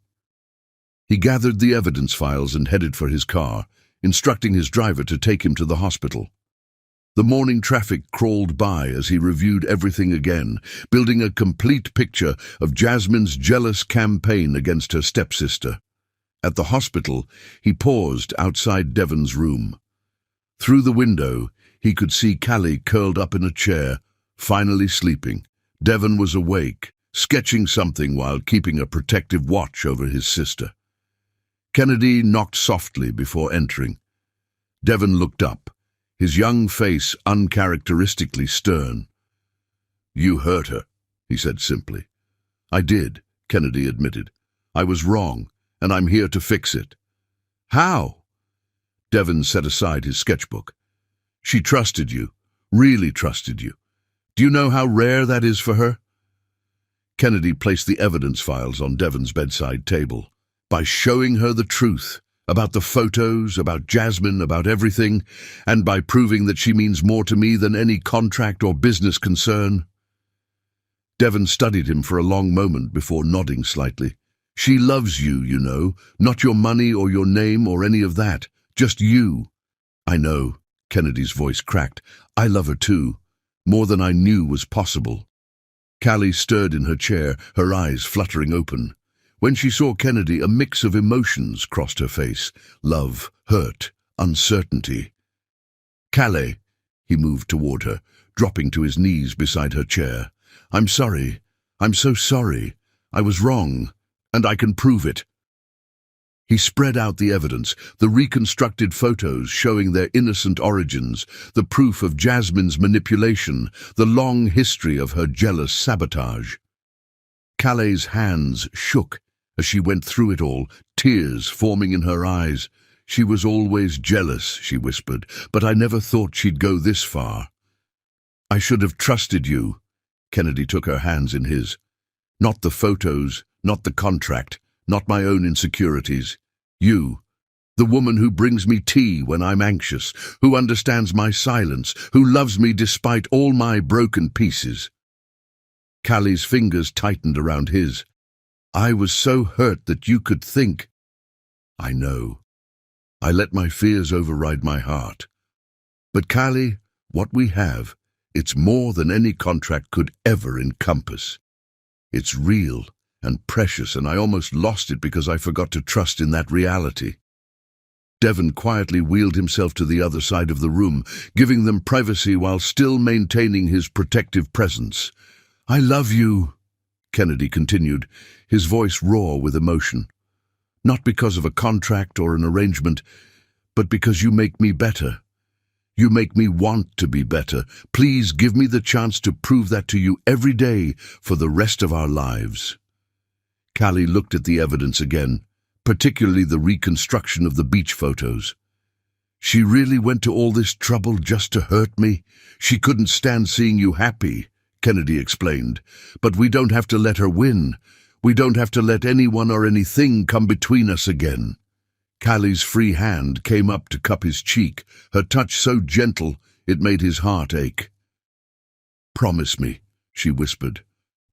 He gathered the evidence files and headed for his car, instructing his driver to take him to the hospital. The morning traffic crawled by as he reviewed everything again, building a complete picture of Jasmine's jealous campaign against her stepsister. At the hospital, he paused outside Devon's room. Through the window, he could see Callie curled up in a chair, finally sleeping. Devon was awake, sketching something while keeping a protective watch over his sister. Kennedy knocked softly before entering. Devon looked up, his young face uncharacteristically stern. "You hurt her," he said simply. "I did," Kennedy admitted. "I was wrong, and I'm here to fix it." "How?" Devon set aside his sketchbook. "She trusted you, really trusted you. Do you know how rare that is for her?" Kennedy placed the evidence files on Devon's bedside table. "By showing her the truth, about the photos, about Jasmine, about everything, and by proving that she means more to me than any contract or business concern." Devon studied him for a long moment before nodding slightly. "She loves you, you know, not your money or your name or any of that, just you." "I know," Kennedy's voice cracked. "I love her too, more than I knew was possible." Callie stirred in her chair, her eyes fluttering open. When she saw Kennedy, a mix of emotions crossed her face: love, hurt, uncertainty. "Callie," he moved toward her, dropping to his knees beside her chair. "I'm sorry. I'm so sorry. I was wrong, and I can prove it." He spread out the evidence, the reconstructed photos showing their innocent origins, the proof of Jasmine's manipulation, the long history of her jealous sabotage. Callie's hands shook as she went through it all, tears forming in her eyes. "She was always jealous," she whispered, "but I never thought she'd go this far." "I should have trusted you." Kennedy took her hands in his. "Not the photos, not the contract, not my own insecurities. You, the woman who brings me tea when I'm anxious, who understands my silence, who loves me despite all my broken pieces." Callie's fingers tightened around his. "I was so hurt that you could think." "I know. I let my fears override my heart. But Callie, what we have, it's more than any contract could ever encompass. It's real and precious, and I almost lost it because I forgot to trust in that reality. Devon quietly wheeled himself to the other side of the room, giving them privacy while still maintaining his protective presence. "I love you," Kennedy continued, his voice raw with emotion. "Not because of a contract or an arrangement, but because you make me better. You make me want to be better. Please give me the chance to prove that to you every day for the rest of our lives." Callie looked at the evidence again, particularly the reconstruction of the beach photos. "She really went to all this trouble just to hurt me? She couldn't stand seeing you happy," Kennedy explained. "But we don't have to let her win. We don't have to let anyone or anything come between us again." Callie's free hand came up to cup his cheek, her touch so gentle it made his heart ache. "Promise me," she whispered.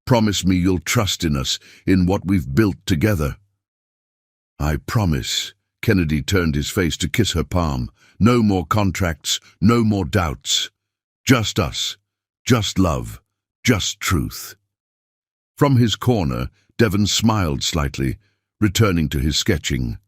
"Promise me you'll trust in us, in what we've built together." "I promise." Kennedy turned his face to kiss her palm. "No more contracts, no more doubts. Just us, just love, just truth." From his corner, Devon smiled slightly, returning to his sketching.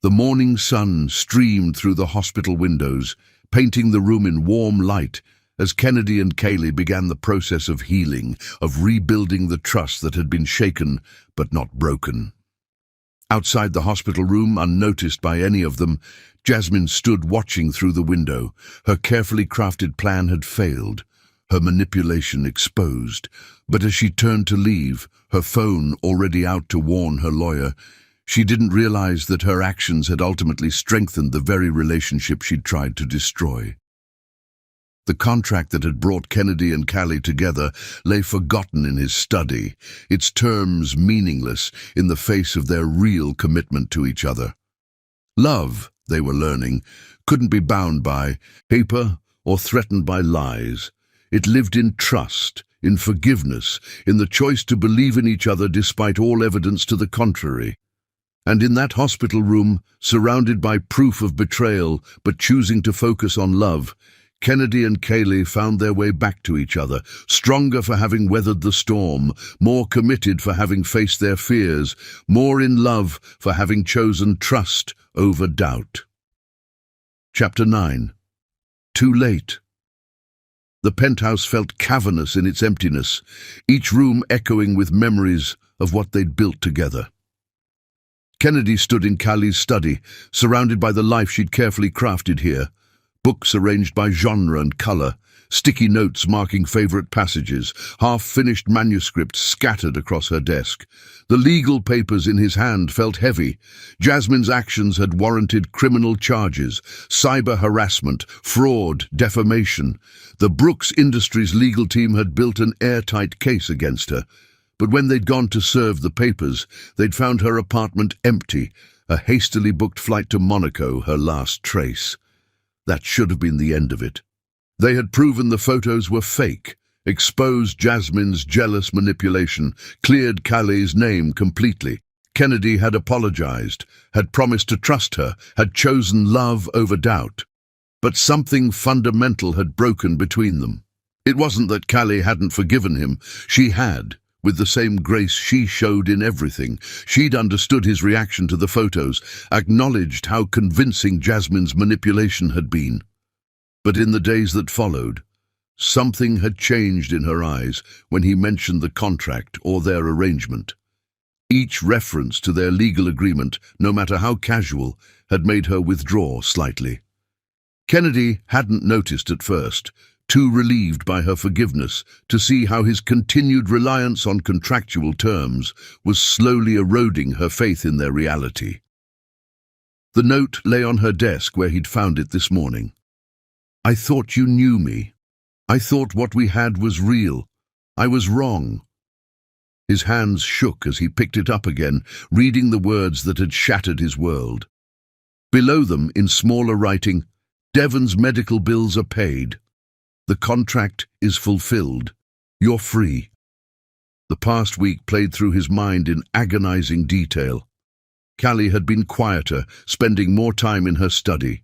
The morning sun streamed through the hospital windows, painting the room in warm light as Kennedy and Callie began the process of healing, of rebuilding the trust that had been shaken but not broken. Outside the hospital room, unnoticed by any of them, Jasmine stood watching through the window. Her carefully crafted plan had failed, her manipulation exposed. But as she turned to leave, her phone already out to warn her lawyer, she didn't realize that her actions had ultimately strengthened the very relationship she'd tried to destroy. The contract that had brought Kennedy and Callie together lay forgotten in his study, its terms meaningless in the face of their real commitment to each other. Love, they were learning, couldn't be bound by paper or threatened by lies. It lived in trust, in forgiveness, in the choice to believe in each other despite all evidence to the contrary. And in that hospital room, surrounded by proof of betrayal but choosing to focus on love, Kennedy and Callie found their way back to each other, stronger for having weathered the storm, more committed for having faced their fears, more in love for having chosen trust over doubt. Chapter 9. Too late. The penthouse felt cavernous in its emptiness, each room echoing with memories of what they'd built together. Kennedy stood in Callie's study, surrounded by the life she'd carefully crafted here. Books arranged by genre and color, sticky notes marking favorite passages, half-finished manuscripts scattered across her desk. The legal papers in his hand felt heavy. Jasmine's actions had warranted criminal charges, cyber harassment, fraud, defamation. The Brooks Industries legal team had built an airtight case against her. But when they'd gone to serve the papers, they'd found her apartment empty, a hastily booked flight to Monaco her last trace. That should have been the end of it. They had proven the photos were fake, exposed Jasmine's jealous manipulation, cleared Callie's name completely. Kennedy had apologized, had promised to trust her, had chosen love over doubt. But something fundamental had broken between them. It wasn't that Callie hadn't forgiven him. She had, with the same grace she showed in everything. She'd understood his reaction to the photos, acknowledged how convincing Jasmine's manipulation had been. But in the days that followed, something had changed in her eyes when he mentioned the contract or their arrangement. Each reference to their legal agreement, no matter how casual, had made her withdraw slightly. Kennedy hadn't noticed at first, too relieved by her forgiveness to see how his continued reliance on contractual terms was slowly eroding her faith in their reality. The note lay on her desk where he'd found it this morning. "I thought you knew me. I thought what we had was real. I was wrong." His hands shook as he picked it up again, reading the words that had shattered his world. Below them, in smaller writing, "Devon's medical bills are paid. The contract is fulfilled. You're free." The past week played through his mind in agonizing detail. Callie had been quieter, spending more time in her study.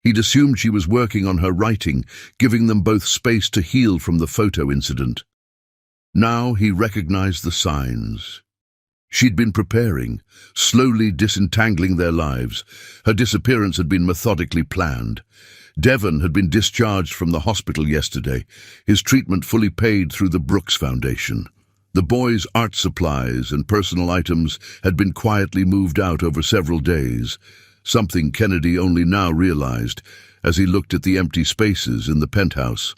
He'd assumed she was working on her writing, giving them both space to heal from the photo incident. Now he recognized the signs. She'd been preparing, slowly disentangling their lives. Her disappearance had been methodically planned. Devon had been discharged from the hospital yesterday, his treatment fully paid through the Brooks Foundation. The boys' art supplies and personal items had been quietly moved out over several days, something Kennedy only now realized as he looked at the empty spaces in the penthouse.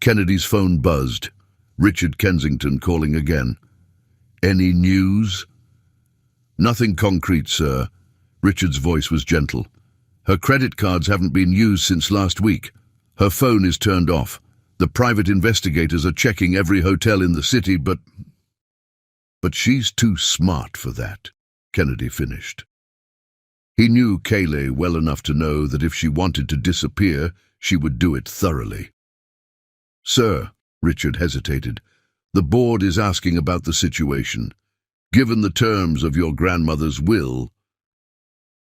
Kennedy's phone buzzed. Richard Kensington calling again. "Any news?" "Nothing concrete, sir." Richard's voice was gentle. "Her credit cards haven't been used since last week. Her phone is turned off. The private investigators are checking every hotel in the city, but she's too smart for that," Kennedy finished. He knew Kayleigh well enough to know that if she wanted to disappear, she would do it thoroughly. "Sir," Richard hesitated, "the board is asking about the situation. Given the terms of your grandmother's will—"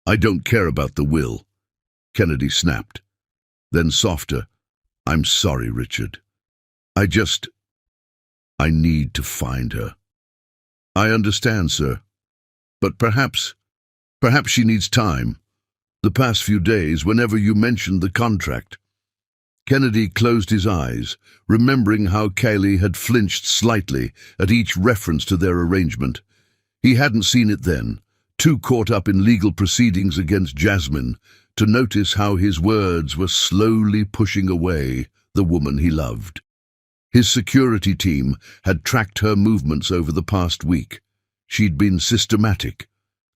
"I don't care about the will," Kennedy snapped. Then softer, "I'm sorry, Richard. I need to find her." "I understand, sir. But perhaps she needs time. The past few days, whenever you mentioned the contract—" Kennedy closed his eyes, remembering how Kayleigh had flinched slightly at each reference to their arrangement. He hadn't seen it then, too caught up in legal proceedings against Jasmine, to notice how his words were slowly pushing away the woman he loved. His security team had tracked her movements over the past week. She'd been systematic,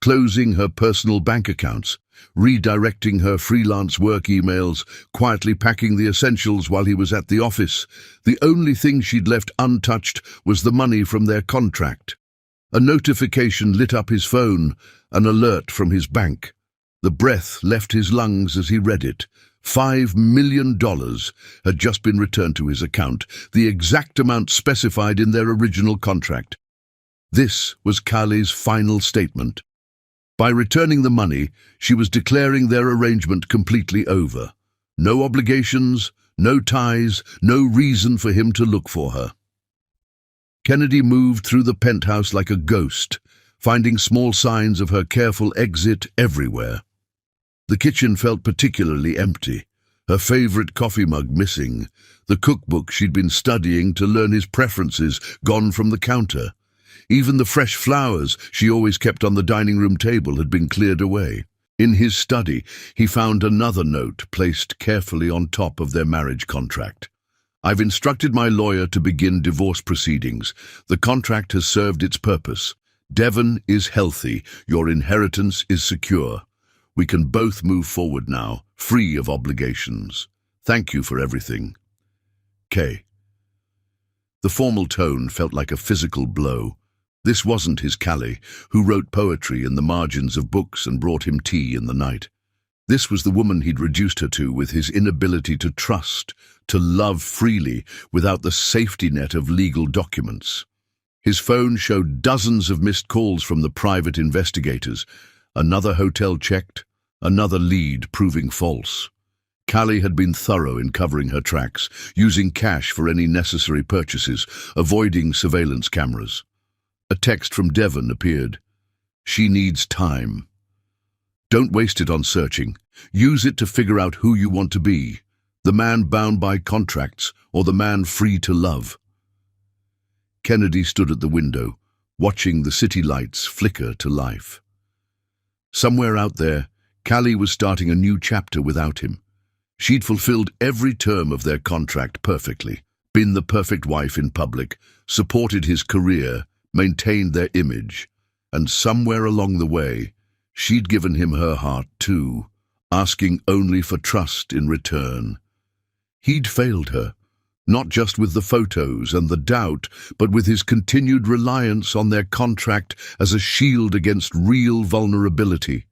closing her personal bank accounts, redirecting her freelance work emails, quietly packing the essentials while he was at the office. The only thing she'd left untouched was the money from their contract. A notification lit up his phone, an alert from his bank. The breath left his lungs as he read it. $5 million had just been returned to his account, the exact amount specified in their original contract. This was Kaleigh's final statement. By returning the money, she was declaring their arrangement completely over. No obligations, no ties, no reason for him to look for her. Kennedy moved through the penthouse like a ghost, finding small signs of her careful exit everywhere. The kitchen felt particularly empty, her favorite coffee mug missing, the cookbook she'd been studying to learn his preferences gone from the counter. Even the fresh flowers she always kept on the dining room table had been cleared away. In his study, he found another note placed carefully on top of their marriage contract. "I've instructed my lawyer to begin divorce proceedings. The contract has served its purpose. Devon is healthy. Your inheritance is secure. We can both move forward now, free of obligations. Thank you for everything. Kay." The formal tone felt like a physical blow. This wasn't his Callie, who wrote poetry in the margins of books and brought him tea in the night. This was the woman he'd reduced her to with his inability to trust, to love freely without the safety net of legal documents. His phone showed dozens of missed calls from the private investigators. Another hotel checked, another lead proving false. Callie had been thorough in covering her tracks, using cash for any necessary purchases, avoiding surveillance cameras. A text from Devon appeared. "She needs time. Don't waste it on searching. Use it to figure out who you want to be, the man bound by contracts or the man free to love." Kennedy stood at the window, watching the city lights flicker to life. Somewhere out there, Callie was starting a new chapter without him. She'd fulfilled every term of their contract perfectly, been the perfect wife in public, supported his career, maintained their image, and somewhere along the way, she'd given him her heart too, asking only for trust in return. He'd failed her, not just with the photos and the doubt, but with his continued reliance on their contract as a shield against real vulnerability.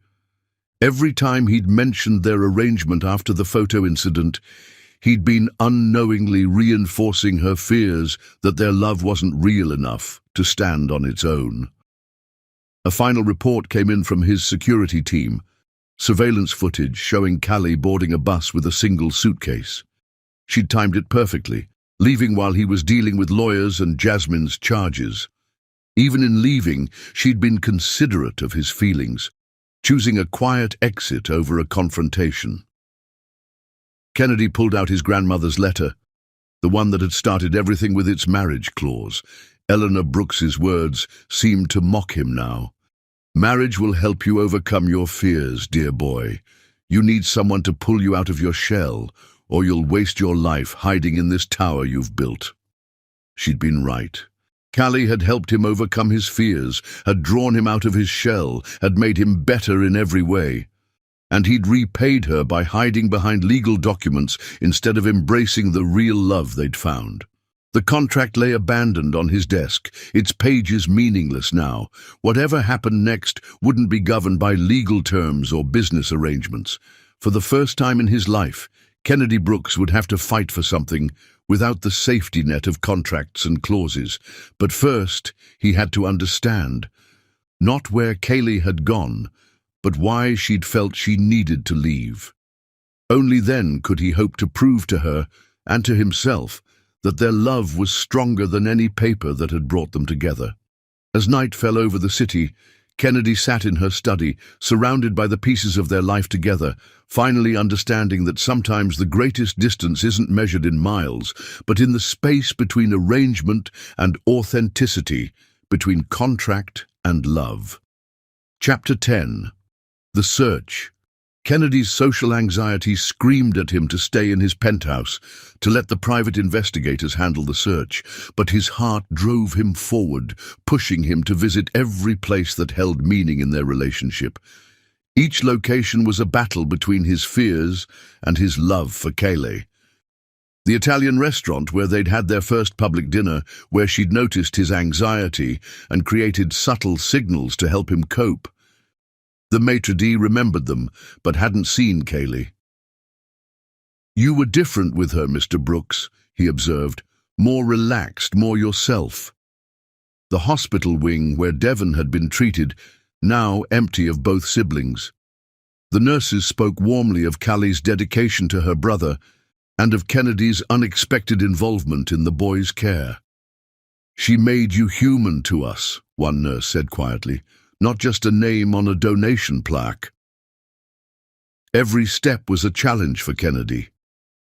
Every time he'd mentioned their arrangement after the photo incident, he'd been unknowingly reinforcing her fears that their love wasn't real enough to stand on its own. A final report came in from his security team, surveillance footage showing Callie boarding a bus with a single suitcase. She'd timed it perfectly, leaving while he was dealing with lawyers and Jasmine's charges. Even in leaving, she'd been considerate of his feelings, choosing a quiet exit over a confrontation. Kennedy pulled out his grandmother's letter, the one that had started everything with its marriage clause. Eleanor Brooks's words seemed to mock him now. "Marriage will help you overcome your fears, dear boy. You need someone to pull you out of your shell, or you'll waste your life hiding in this tower you've built." She'd been right. Callie had helped him overcome his fears, had drawn him out of his shell, had made him better in every way. And he'd repaid her by hiding behind legal documents instead of embracing the real love they'd found. The contract lay abandoned on his desk, its pages meaningless now. Whatever happened next wouldn't be governed by legal terms or business arrangements. For the first time in his life, Kennedy Brooks would have to fight for something without the safety net of contracts and clauses. But first, he had to understand, not where Kaylee had gone, but why she'd felt she needed to leave. Only then could he hope to prove to her, and to himself, that their love was stronger than any paper that had brought them together. As night fell over the city, Kennedy sat in her study, surrounded by the pieces of their life together, finally understanding that sometimes the greatest distance isn't measured in miles, but in the space between arrangement and authenticity, between contract and love. Chapter 10. The Search. Kennedy's social anxiety screamed at him to stay in his penthouse, to let the private investigators handle the search, but his heart drove him forward, pushing him to visit every place that held meaning in their relationship. Each location was a battle between his fears and his love for Kaylee. The Italian restaurant where they'd had their first public dinner, where she'd noticed his anxiety and created subtle signals to help him cope. The maitre d' remembered them, but hadn't seen Kaylee. "You were different with her, Mr. Brooks," he observed. "More relaxed, more yourself." The hospital wing where Devon had been treated, now empty of both siblings. The nurses spoke warmly of Callie's dedication to her brother and of Kennedy's unexpected involvement in the boy's care. "She made you human to us," one nurse said quietly. "Not just a name on a donation plaque." Every step was a challenge for Kennedy.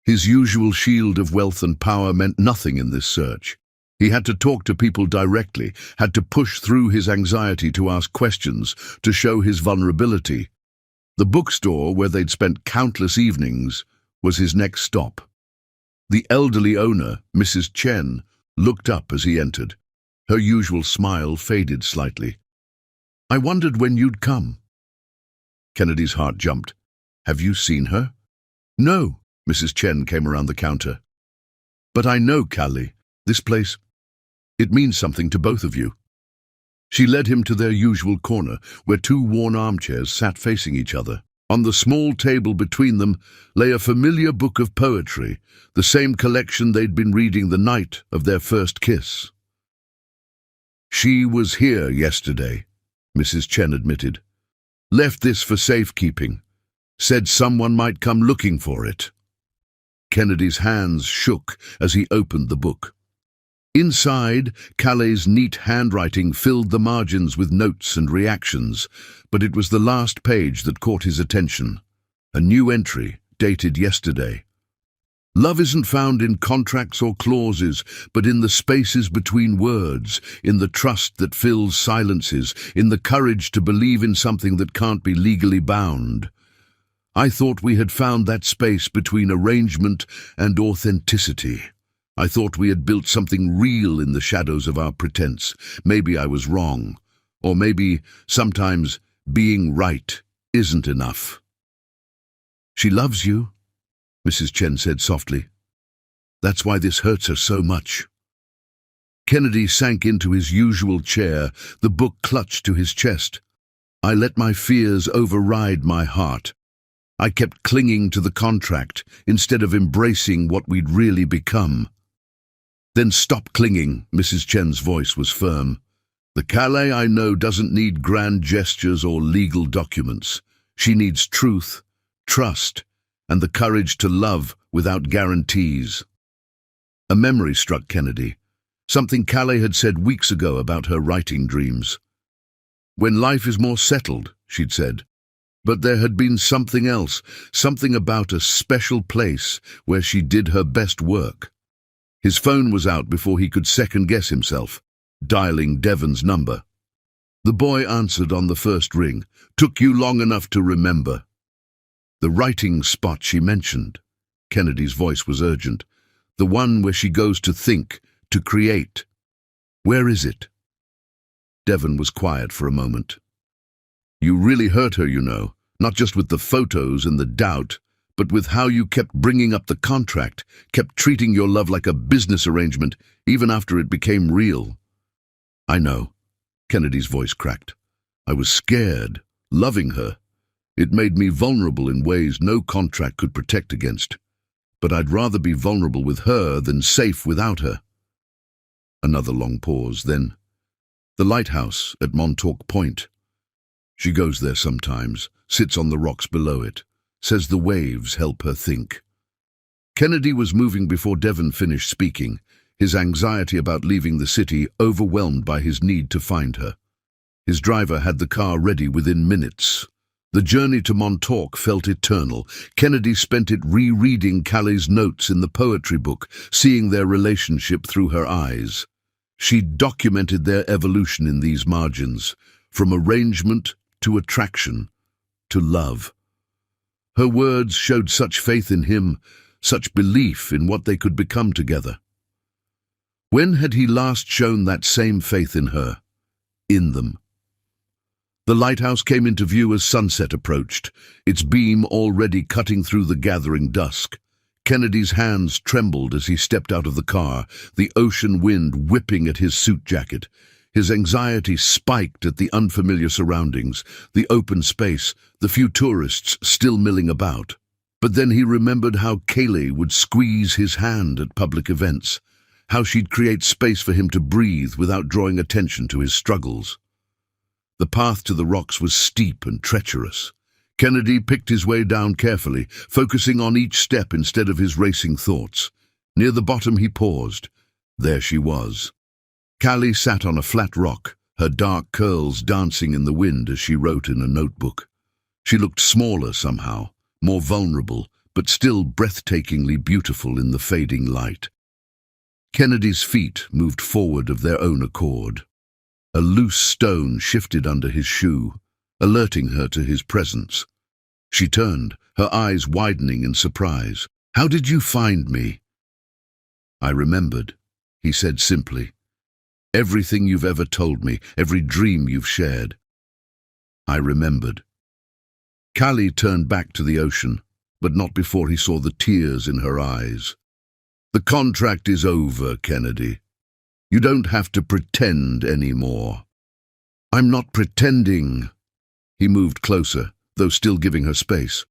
His usual shield of wealth and power meant nothing in this search. He had to talk to people directly, had to push through his anxiety to ask questions, to show his vulnerability. The bookstore, where they'd spent countless evenings, was his next stop. The elderly owner, Mrs. Chen, looked up as he entered. Her usual smile faded slightly. "I wondered when you'd come." Kennedy's heart jumped. "Have you seen her?" "No," Mrs. Chen came around the counter. "But I know, Callie. This place, it means something to both of you." She led him to their usual corner, where two worn armchairs sat facing each other. On the small table between them lay a familiar book of poetry, the same collection they'd been reading the night of their first kiss. "She was here yesterday," Mrs. Chen admitted. "Left this for safekeeping. Said someone might come looking for it." Kennedy's hands shook as he opened the book. Inside, Callie's neat handwriting filled the margins with notes and reactions, but it was the last page that caught his attention. A new entry, dated yesterday. "Love isn't found in contracts or clauses, but in the spaces between words, in the trust that fills silences, in the courage to believe in something that can't be legally bound. I thought we had found that space between arrangement and authenticity. I thought we had built something real in the shadows of our pretense. Maybe I was wrong. Or maybe, sometimes, being right isn't enough." "She loves you," Mrs. Chen said softly. "That's why this hurts her so much." Kennedy sank into his usual chair, the book clutched to his chest. "I let my fears override my heart. I kept clinging to the contract instead of embracing what we'd really become." "Then stop clinging," Mrs. Chen's voice was firm. The Calais I know doesn't need grand gestures or legal documents. She needs truth, trust, and the courage to love without guarantees. A memory struck Kennedy, something Calais had said weeks ago about her writing dreams. When life is more settled, she'd said. But there had been something else, something about a special place where she did her best work. His phone was out before he could second-guess himself, dialing Devon's number. The boy answered on the first ring. "Took you long enough to remember." The writing spot she mentioned. Kennedy's voice was urgent. "The one where she goes to think, to create. Where is it?" Devon was quiet for a moment. "You really hurt her, you know, not just with the photos and the doubt, but with how you kept bringing up the contract, kept treating your love like a business arrangement, even after it became real." "I know." Kennedy's voice cracked. "I was scared, loving her. It made me vulnerable in ways no contract could protect against. But I'd rather be vulnerable with her than safe without her." Another long pause, then, "The lighthouse at Montauk Point. She goes there sometimes, sits on the rocks below it, says the waves help her think." Kennedy was moving before Devon finished speaking, his anxiety about leaving the city overwhelmed by his need to find her. His driver had the car ready within minutes. The journey to Montauk felt eternal. Kennedy spent it rereading Callie's notes in the poetry book, seeing their relationship through her eyes. She documented their evolution in these margins, from arrangement to attraction to love. Her words showed such faith in him, such belief in what they could become together. When had he last shown that same faith in her? In them. The lighthouse came into view as sunset approached, its beam already cutting through the gathering dusk. Kennedy's hands trembled as he stepped out of the car, the ocean wind whipping at his suit jacket. His anxiety spiked at the unfamiliar surroundings, the open space, the few tourists still milling about. But then he remembered how Kaylee would squeeze his hand at public events, how she'd create space for him to breathe without drawing attention to his struggles. The path to the rocks was steep and treacherous. Kennedy picked his way down carefully, focusing on each step instead of his racing thoughts. Near the bottom he paused. There she was. Callie sat on a flat rock, her dark curls dancing in the wind as she wrote in a notebook. She looked smaller somehow, more vulnerable, but still breathtakingly beautiful in the fading light. Kennedy's feet moved forward of their own accord. A loose stone shifted under his shoe, alerting her to his presence. She turned, her eyes widening in surprise. "How did you find me?" "I remembered," he said simply. "Everything you've ever told me, every dream you've shared. I remembered." Callie turned back to the ocean, but not before he saw the tears in her eyes. "The contract is over, Kennedy. You don't have to pretend anymore." "I'm not pretending." He moved closer, though still giving her space.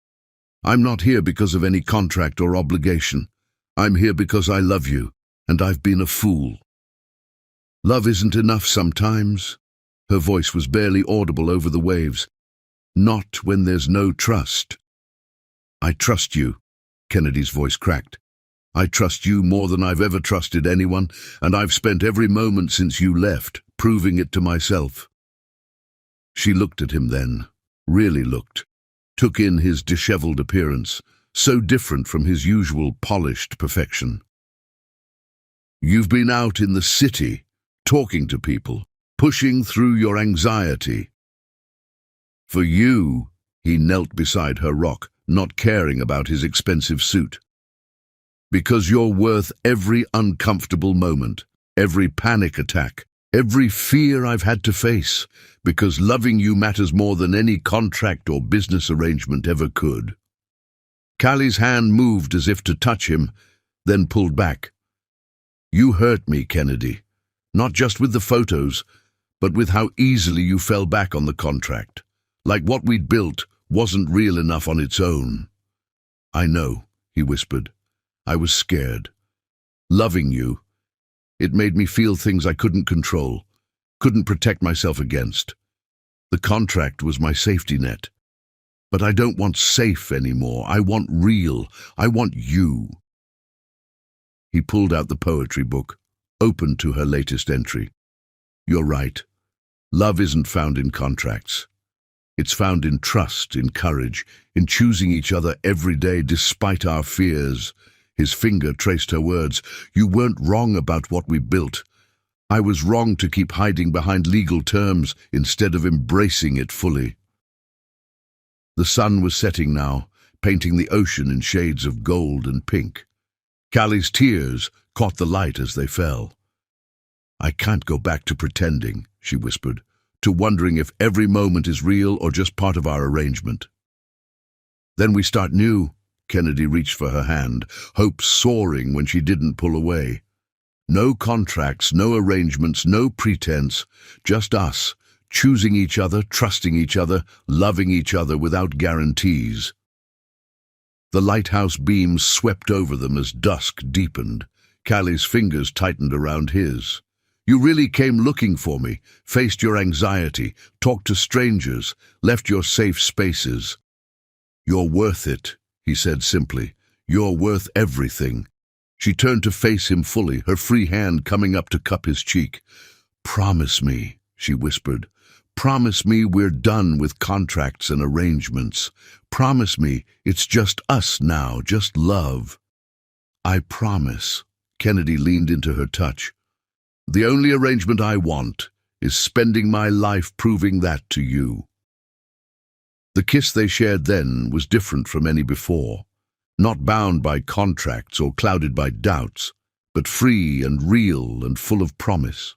"I'm not here because of any contract or obligation. I'm here because I love you, and I've been a fool." "Love isn't enough sometimes." Her voice was barely audible over the waves. "Not when there's no trust." "I trust you," Kennedy's voice cracked. "I trust you more than I've ever trusted anyone, and I've spent every moment since you left proving it to myself." She looked at him then, really looked, took in his disheveled appearance, so different from his usual polished perfection. "You've been out in the city, talking to people, pushing through your anxiety. For you," he knelt beside her rock, not caring about his expensive suit. "Because you're worth every uncomfortable moment, every panic attack, every fear I've had to face, because loving you matters more than any contract or business arrangement ever could." Callie's hand moved as if to touch him, then pulled back. "You hurt me, Kennedy, not just with the photos, but with how easily you fell back on the contract, like what we'd built wasn't real enough on its own." "I know," he whispered. "I was scared. Loving you, it made me feel things I couldn't control. couldn't protect myself against. The contract was my safety net. But I don't want safe anymore. I want real. I want you. He pulled out the poetry book, opened to her latest entry. You're right. Love isn't found in contracts. It's found in trust, in courage, in choosing each other every day despite our fears. His finger traced her words. You weren't wrong about what we built. I was wrong to keep hiding behind legal terms instead of embracing it fully. The sun was setting now, painting the ocean in shades of gold and pink. Callie's tears caught the light as they fell. I can't go back to pretending, she whispered, to wondering if every moment is real or just part of our arrangement. Then we start new. Kennedy reached for her hand, hope soaring when she didn't pull away. No contracts, no arrangements, no pretense, just us, choosing each other, trusting each other, loving each other without guarantees. The lighthouse beams swept over them as dusk deepened. Callie's fingers tightened around his. You really came looking for me, faced your anxiety, talked to strangers, left your safe spaces. You're worth it, he said simply. You're worth everything. She turned to face him fully, her free hand coming up to cup his cheek. Promise me, she whispered. Promise me we're done with contracts and arrangements. Promise me it's just us now, just love. I promise. Kennedy leaned into her touch. The only arrangement I want is spending my life proving that to you. The kiss they shared then was different from any before, not bound by contracts or clouded by doubts, but free and real and full of promise.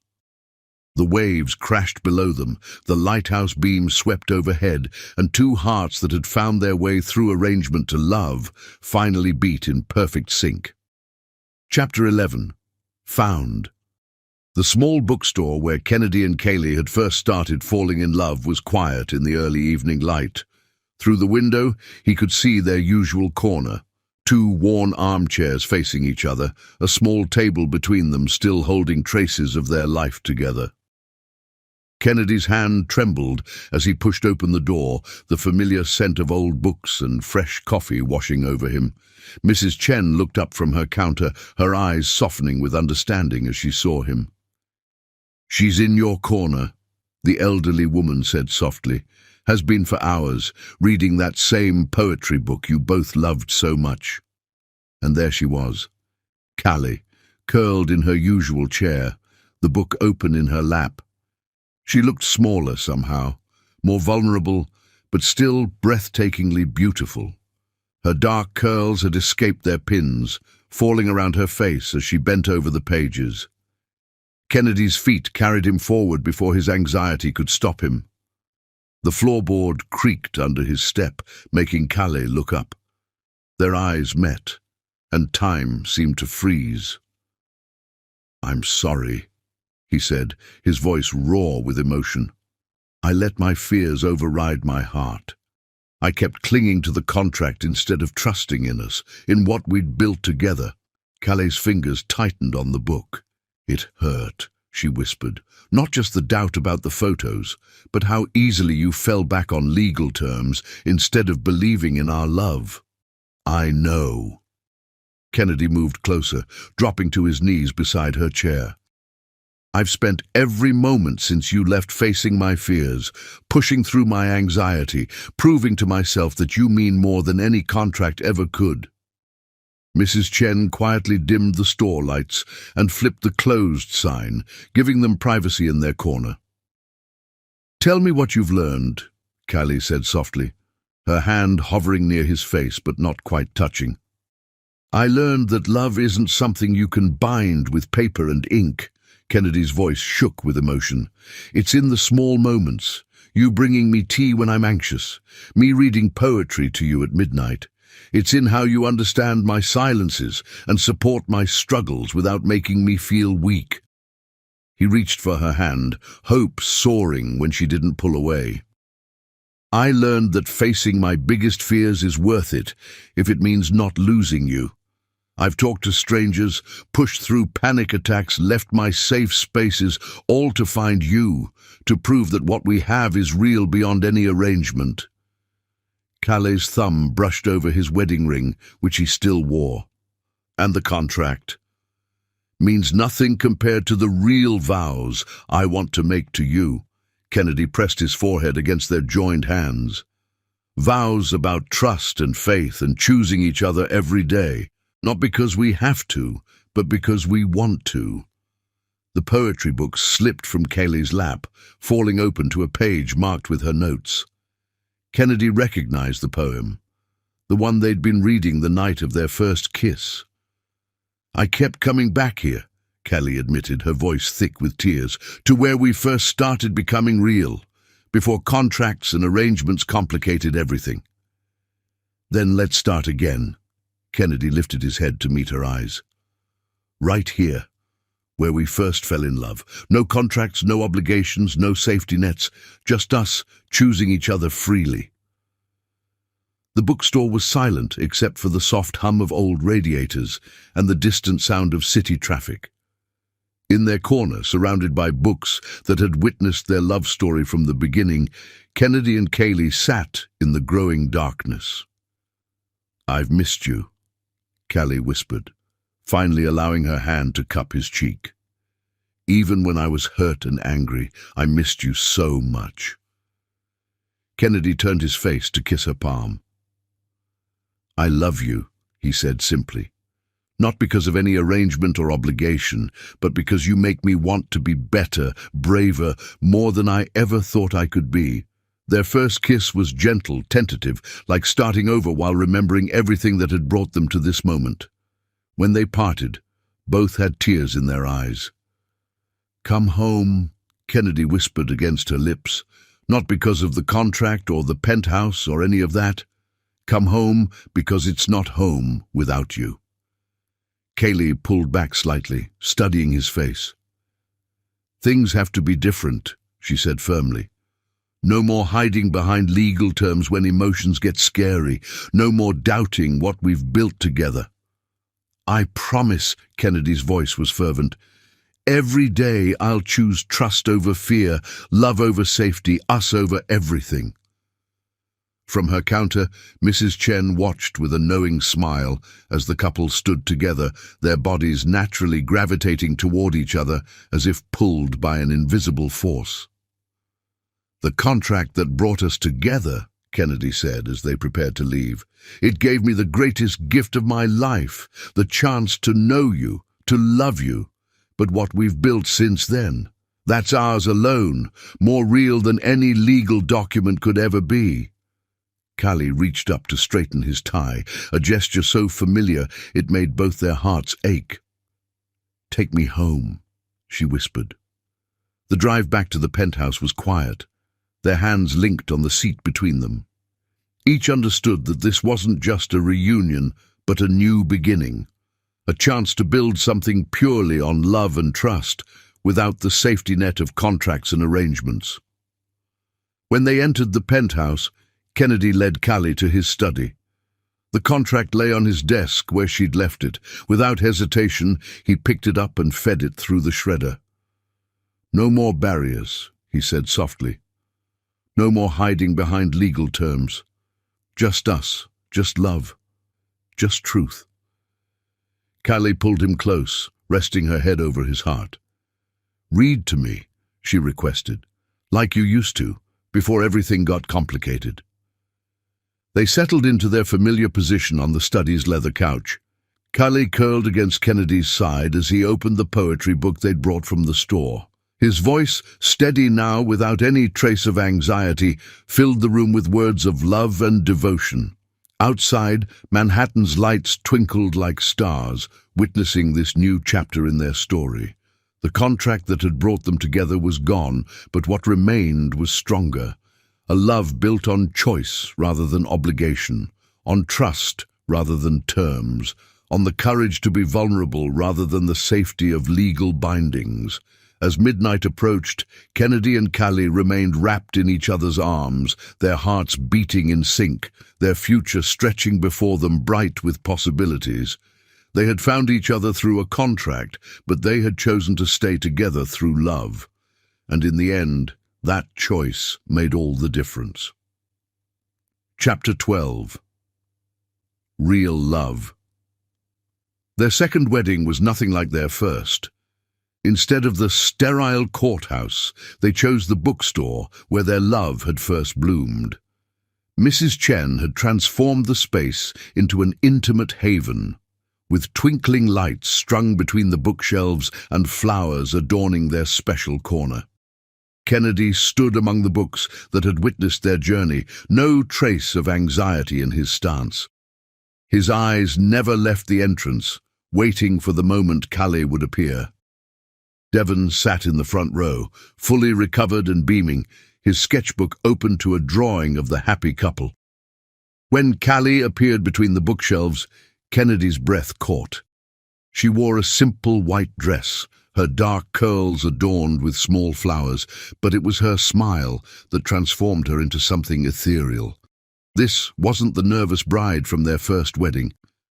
The waves crashed below them, the lighthouse beams swept overhead, and two hearts that had found their way through arrangement to love finally beat in perfect sync. Chapter 11. Found. The small bookstore where Kennedy and Kaylee had first started falling in love was quiet in the early evening light. Through the window, he could see their usual corner. Two worn armchairs facing each other, a small table between them still holding traces of their life together. Kennedy's hand trembled as he pushed open the door, the familiar scent of old books and fresh coffee washing over him. Mrs. Chen looked up from her counter, her eyes softening with understanding as she saw him. She's in your corner, the elderly woman said softly. Has been for hours, reading that same poetry book you both loved so much. And there she was, Callie, curled in her usual chair, the book open in her lap. She looked smaller somehow, more vulnerable, but still breathtakingly beautiful. Her dark curls had escaped their pins, falling around her face as she bent over the pages. Kennedy's feet carried him forward before his anxiety could stop him. The floorboard creaked under his step, making Callie look up. Their eyes met, and time seemed to freeze. I'm sorry, he said, his voice raw with emotion. I let my fears override my heart. I kept clinging to the contract instead of trusting in us, in what we'd built together. Callie's fingers tightened on the book. It hurt, she whispered. Not just the doubt about the photos, but how easily you fell back on legal terms instead of believing in our love. I know. Kennedy moved closer, dropping to his knees beside her chair. I've spent every moment since you left facing my fears, pushing through my anxiety, proving to myself that you mean more than any contract ever could. Mrs. Chen quietly dimmed the store lights and flipped the closed sign, giving them privacy in their corner. Tell me what you've learned, Callie said softly, her hand hovering near his face but not quite touching. I learned that love isn't something you can bind with paper and ink. Kennedy's voice shook with emotion. It's in the small moments, you bringing me tea when I'm anxious, me reading poetry to you at midnight. It's in how you understand my silences and support my struggles without making me feel weak. He reached for her hand, hope soaring when she didn't pull away. I learned that facing my biggest fears is worth it if it means not losing you. I've talked to strangers, pushed through panic attacks, left my safe spaces, all to find you, to prove that what we have is real beyond any arrangement." Calais' thumb brushed over his wedding ring, which he still wore. "And the contract means nothing compared to the real vows I want to make to you." Kennedy pressed his forehead against their joined hands. "Vows about trust and faith and choosing each other every day, not because we have to, but because we want to." The poetry book slipped from Kayleigh's lap, falling open to a page marked with her notes. Kennedy recognized the poem, the one they'd been reading the night of their first kiss. "I kept coming back here," Callie admitted, her voice thick with tears, "to where we first started becoming real, before contracts and arrangements complicated everything." "Then let's start again." Kennedy lifted his head to meet her eyes. "Right here, where we first fell in love. No contracts, no obligations, no safety nets, just us choosing each other freely." The bookstore was silent except for the soft hum of old radiators and the distant sound of city traffic. In their corner, surrounded by books that had witnessed their love story from the beginning, Kennedy and Kayleigh sat in the growing darkness. "I've missed you," Callie whispered, finally allowing her hand to cup his cheek. "Even when I was hurt and angry, I missed you so much." Kennedy turned his face to kiss her palm. "I love you," he said simply. "Not because of any arrangement or obligation, but because you make me want to be better, braver, more than I ever thought I could be." Their first kiss was gentle, tentative, like starting over while remembering everything that had brought them to this moment. When they parted, both had tears in their eyes. "Come home," Kennedy whispered against her lips, "not because of the contract or the penthouse or any of that. Come home because it's not home without you." Kayleigh pulled back slightly, studying his face. "Things have to be different," she said firmly. "No more hiding behind legal terms when emotions get scary. No more doubting what we've built together." "I promise," Kennedy's voice was fervent. "Every day I'll choose trust over fear, love over safety, us over everything." From her counter, Mrs. Chen watched with a knowing smile as the couple stood together, their bodies naturally gravitating toward each other as if pulled by an invisible force. "The contract that brought us together," Kennedy said as they prepared to leave. "It gave me the greatest gift of my life, the chance to know you, to love you. But what we've built since then, that's ours alone, more real than any legal document could ever be." Callie reached up to straighten his tie, a gesture so familiar it made both their hearts ache. "Take me home," she whispered. The drive back to the penthouse was quiet, their hands linked on the seat between them. Each understood that this wasn't just a reunion, but a new beginning, a chance to build something purely on love and trust, without the safety net of contracts and arrangements. When they entered the penthouse, Kennedy led Callie to his study. The contract lay on his desk where she'd left it. Without hesitation, he picked it up and fed it through the shredder. "No more barriers," he said softly. "No more hiding behind legal terms. Just us, just love, just truth." Callie pulled him close, resting her head over his heart. "Read to me," she requested, "like you used to, before everything got complicated." They settled into their familiar position on the study's leather couch. Callie curled against Kennedy's side as he opened the poetry book they'd brought from the store. His voice, steady now without any trace of anxiety, filled the room with words of love and devotion. Outside, Manhattan's lights twinkled like stars, witnessing this new chapter in their story. The contract that had brought them together was gone, but what remained was stronger. A love built on choice rather than obligation, on trust rather than terms, on the courage to be vulnerable rather than the safety of legal bindings. As midnight approached, Kennedy and Callie remained wrapped in each other's arms, their hearts beating in sync, their future stretching before them bright with possibilities. They had found each other through a contract, but they had chosen to stay together through love. And in the end, that choice made all the difference. Chapter 12. Real Love. Their second wedding was nothing like their first. Instead of the sterile courthouse, they chose the bookstore where their love had first bloomed. Mrs. Chen had transformed the space into an intimate haven, with twinkling lights strung between the bookshelves and flowers adorning their special corner. Kennedy stood among the books that had witnessed their journey, no trace of anxiety in his stance. His eyes never left the entrance, waiting for the moment Callie would appear. Devon sat in the front row, fully recovered and beaming, his sketchbook open to a drawing of the happy couple. When Callie appeared between the bookshelves, Kennedy's breath caught. She wore a simple white dress, her dark curls adorned with small flowers, but it was her smile that transformed her into something ethereal. This wasn't the nervous bride from their first wedding.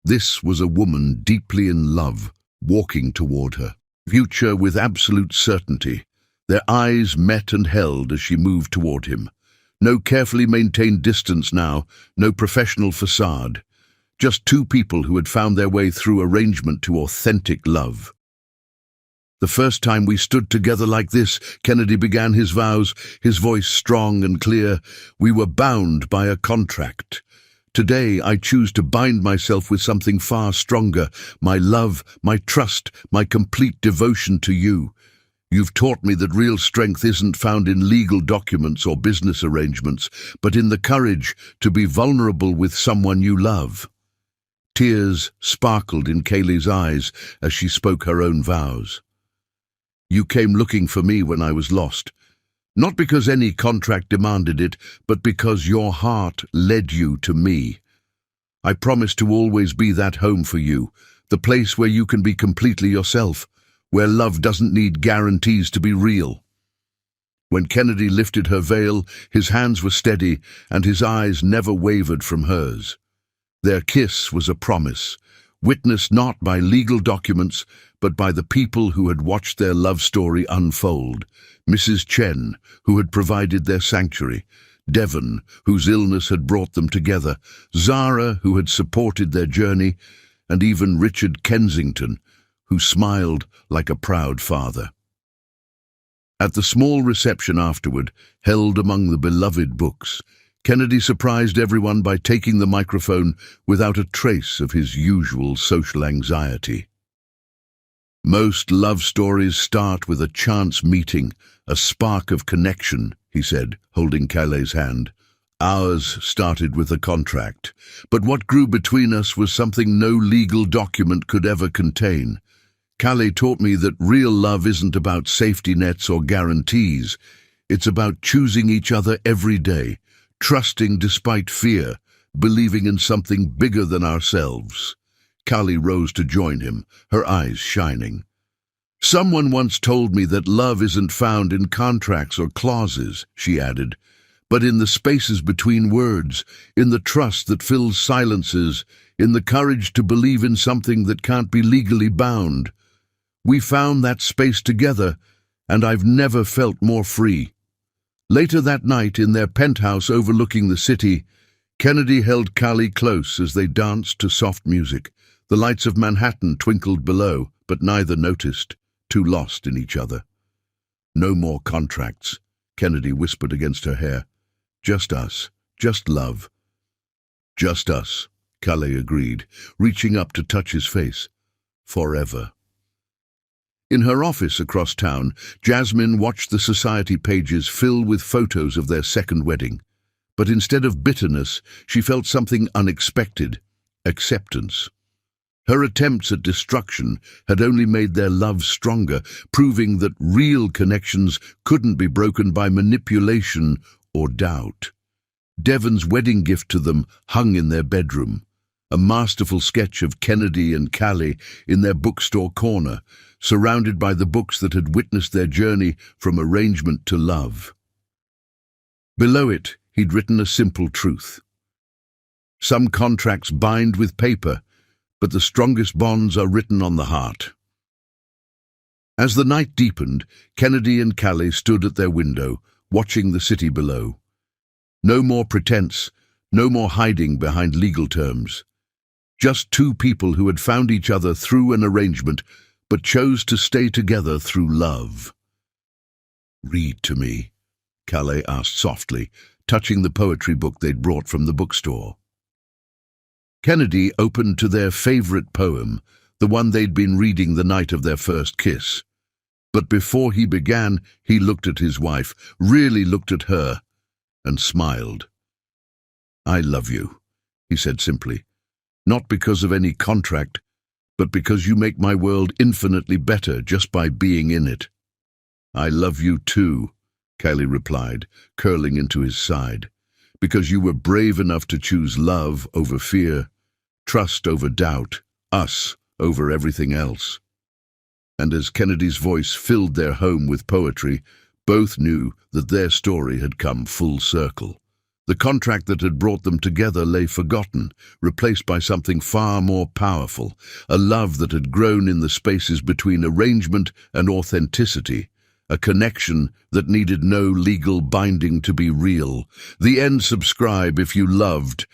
This was a woman deeply in love, walking toward her future with absolute certainty. Their eyes met and held as she moved toward him. No carefully maintained distance now, no professional facade. Just two people who had found their way through arrangement to authentic love. The first time we stood together like this, Kennedy began his vows, his voice strong and clear. We were bound by a contract. Today I choose to bind myself with something far stronger, my love, my trust, my complete devotion to you. You've taught me that real strength isn't found in legal documents or business arrangements, but in the courage to be vulnerable with someone you love. Tears sparkled in Kaylee's eyes as she spoke her own vows. You came looking for me when I was lost, not because any contract demanded it, but because your heart led you to me. I promise to always be that home for you, the place where you can be completely yourself, where love doesn't need guarantees to be real. When Kennedy lifted her veil, his hands were steady and his eyes never wavered from hers. Their kiss was a promise, witnessed not by legal documents, but by the people who had watched their love story unfold. Mrs. Chen, who had provided their sanctuary, Devon, whose illness had brought them together, Zara, who had supported their journey, and even Richard Kensington, who smiled like a proud father. At the small reception afterward, held among the beloved books, Kennedy surprised everyone by taking the microphone without a trace of his usual social anxiety. Most love stories start with a chance meeting, a spark of connection, he said, holding Kaylee's hand. Ours started with a contract, but what grew between us was something no legal document could ever contain. Callie taught me that real love isn't about safety nets or guarantees. It's about choosing each other every day, trusting despite fear, believing in something bigger than ourselves. Callie rose to join him, her eyes shining. Someone once told me that love isn't found in contracts or clauses, she added, but in the spaces between words, in the trust that fills silences, in the courage to believe in something that can't be legally bound. We found that space together, and I've never felt more free. Later that night, in their penthouse overlooking the city, Kennedy held Callie close as they danced to soft music. The lights of Manhattan twinkled below, but neither noticed, too lost in each other. No more contracts, Kennedy whispered against her hair. Just us, just love. Just us, Callie agreed, reaching up to touch his face. Forever. In her office across town, Jasmine watched the society pages fill with photos of their second wedding. But instead of bitterness, she felt something unexpected: acceptance. Her attempts at destruction had only made their love stronger, proving that real connections couldn't be broken by manipulation or doubt. Devon's wedding gift to them hung in their bedroom, a masterful sketch of Kennedy and Callie in their bookstore corner, surrounded by the books that had witnessed their journey from arrangement to love. Below it, he'd written a simple truth. Some contracts bind with paper, but the strongest bonds are written on the heart. As the night deepened, Kennedy and Callie stood at their window, watching the city below. No more pretense, no more hiding behind legal terms. Just two people who had found each other through an arrangement, but chose to stay together through love. "Read to me," Callie asked softly, touching the poetry book they'd brought from the bookstore. Kennedy opened to their favorite poem, the one they'd been reading the night of their first kiss. But before he began, he looked at his wife, really looked at her, and smiled. "I love you," he said simply, "not because of any contract, but because you make my world infinitely better just by being in it." "I love you too," Callie replied, curling into his side, "because you were brave enough to choose love over fear, trust over doubt, us over everything else." And as Kennedy's voice filled their home with poetry, both knew that their story had come full circle. The contract that had brought them together lay forgotten, replaced by something far more powerful, a love that had grown in the spaces between arrangement and authenticity, a connection that needed no legal binding to be real. The end. Subscribe if you loved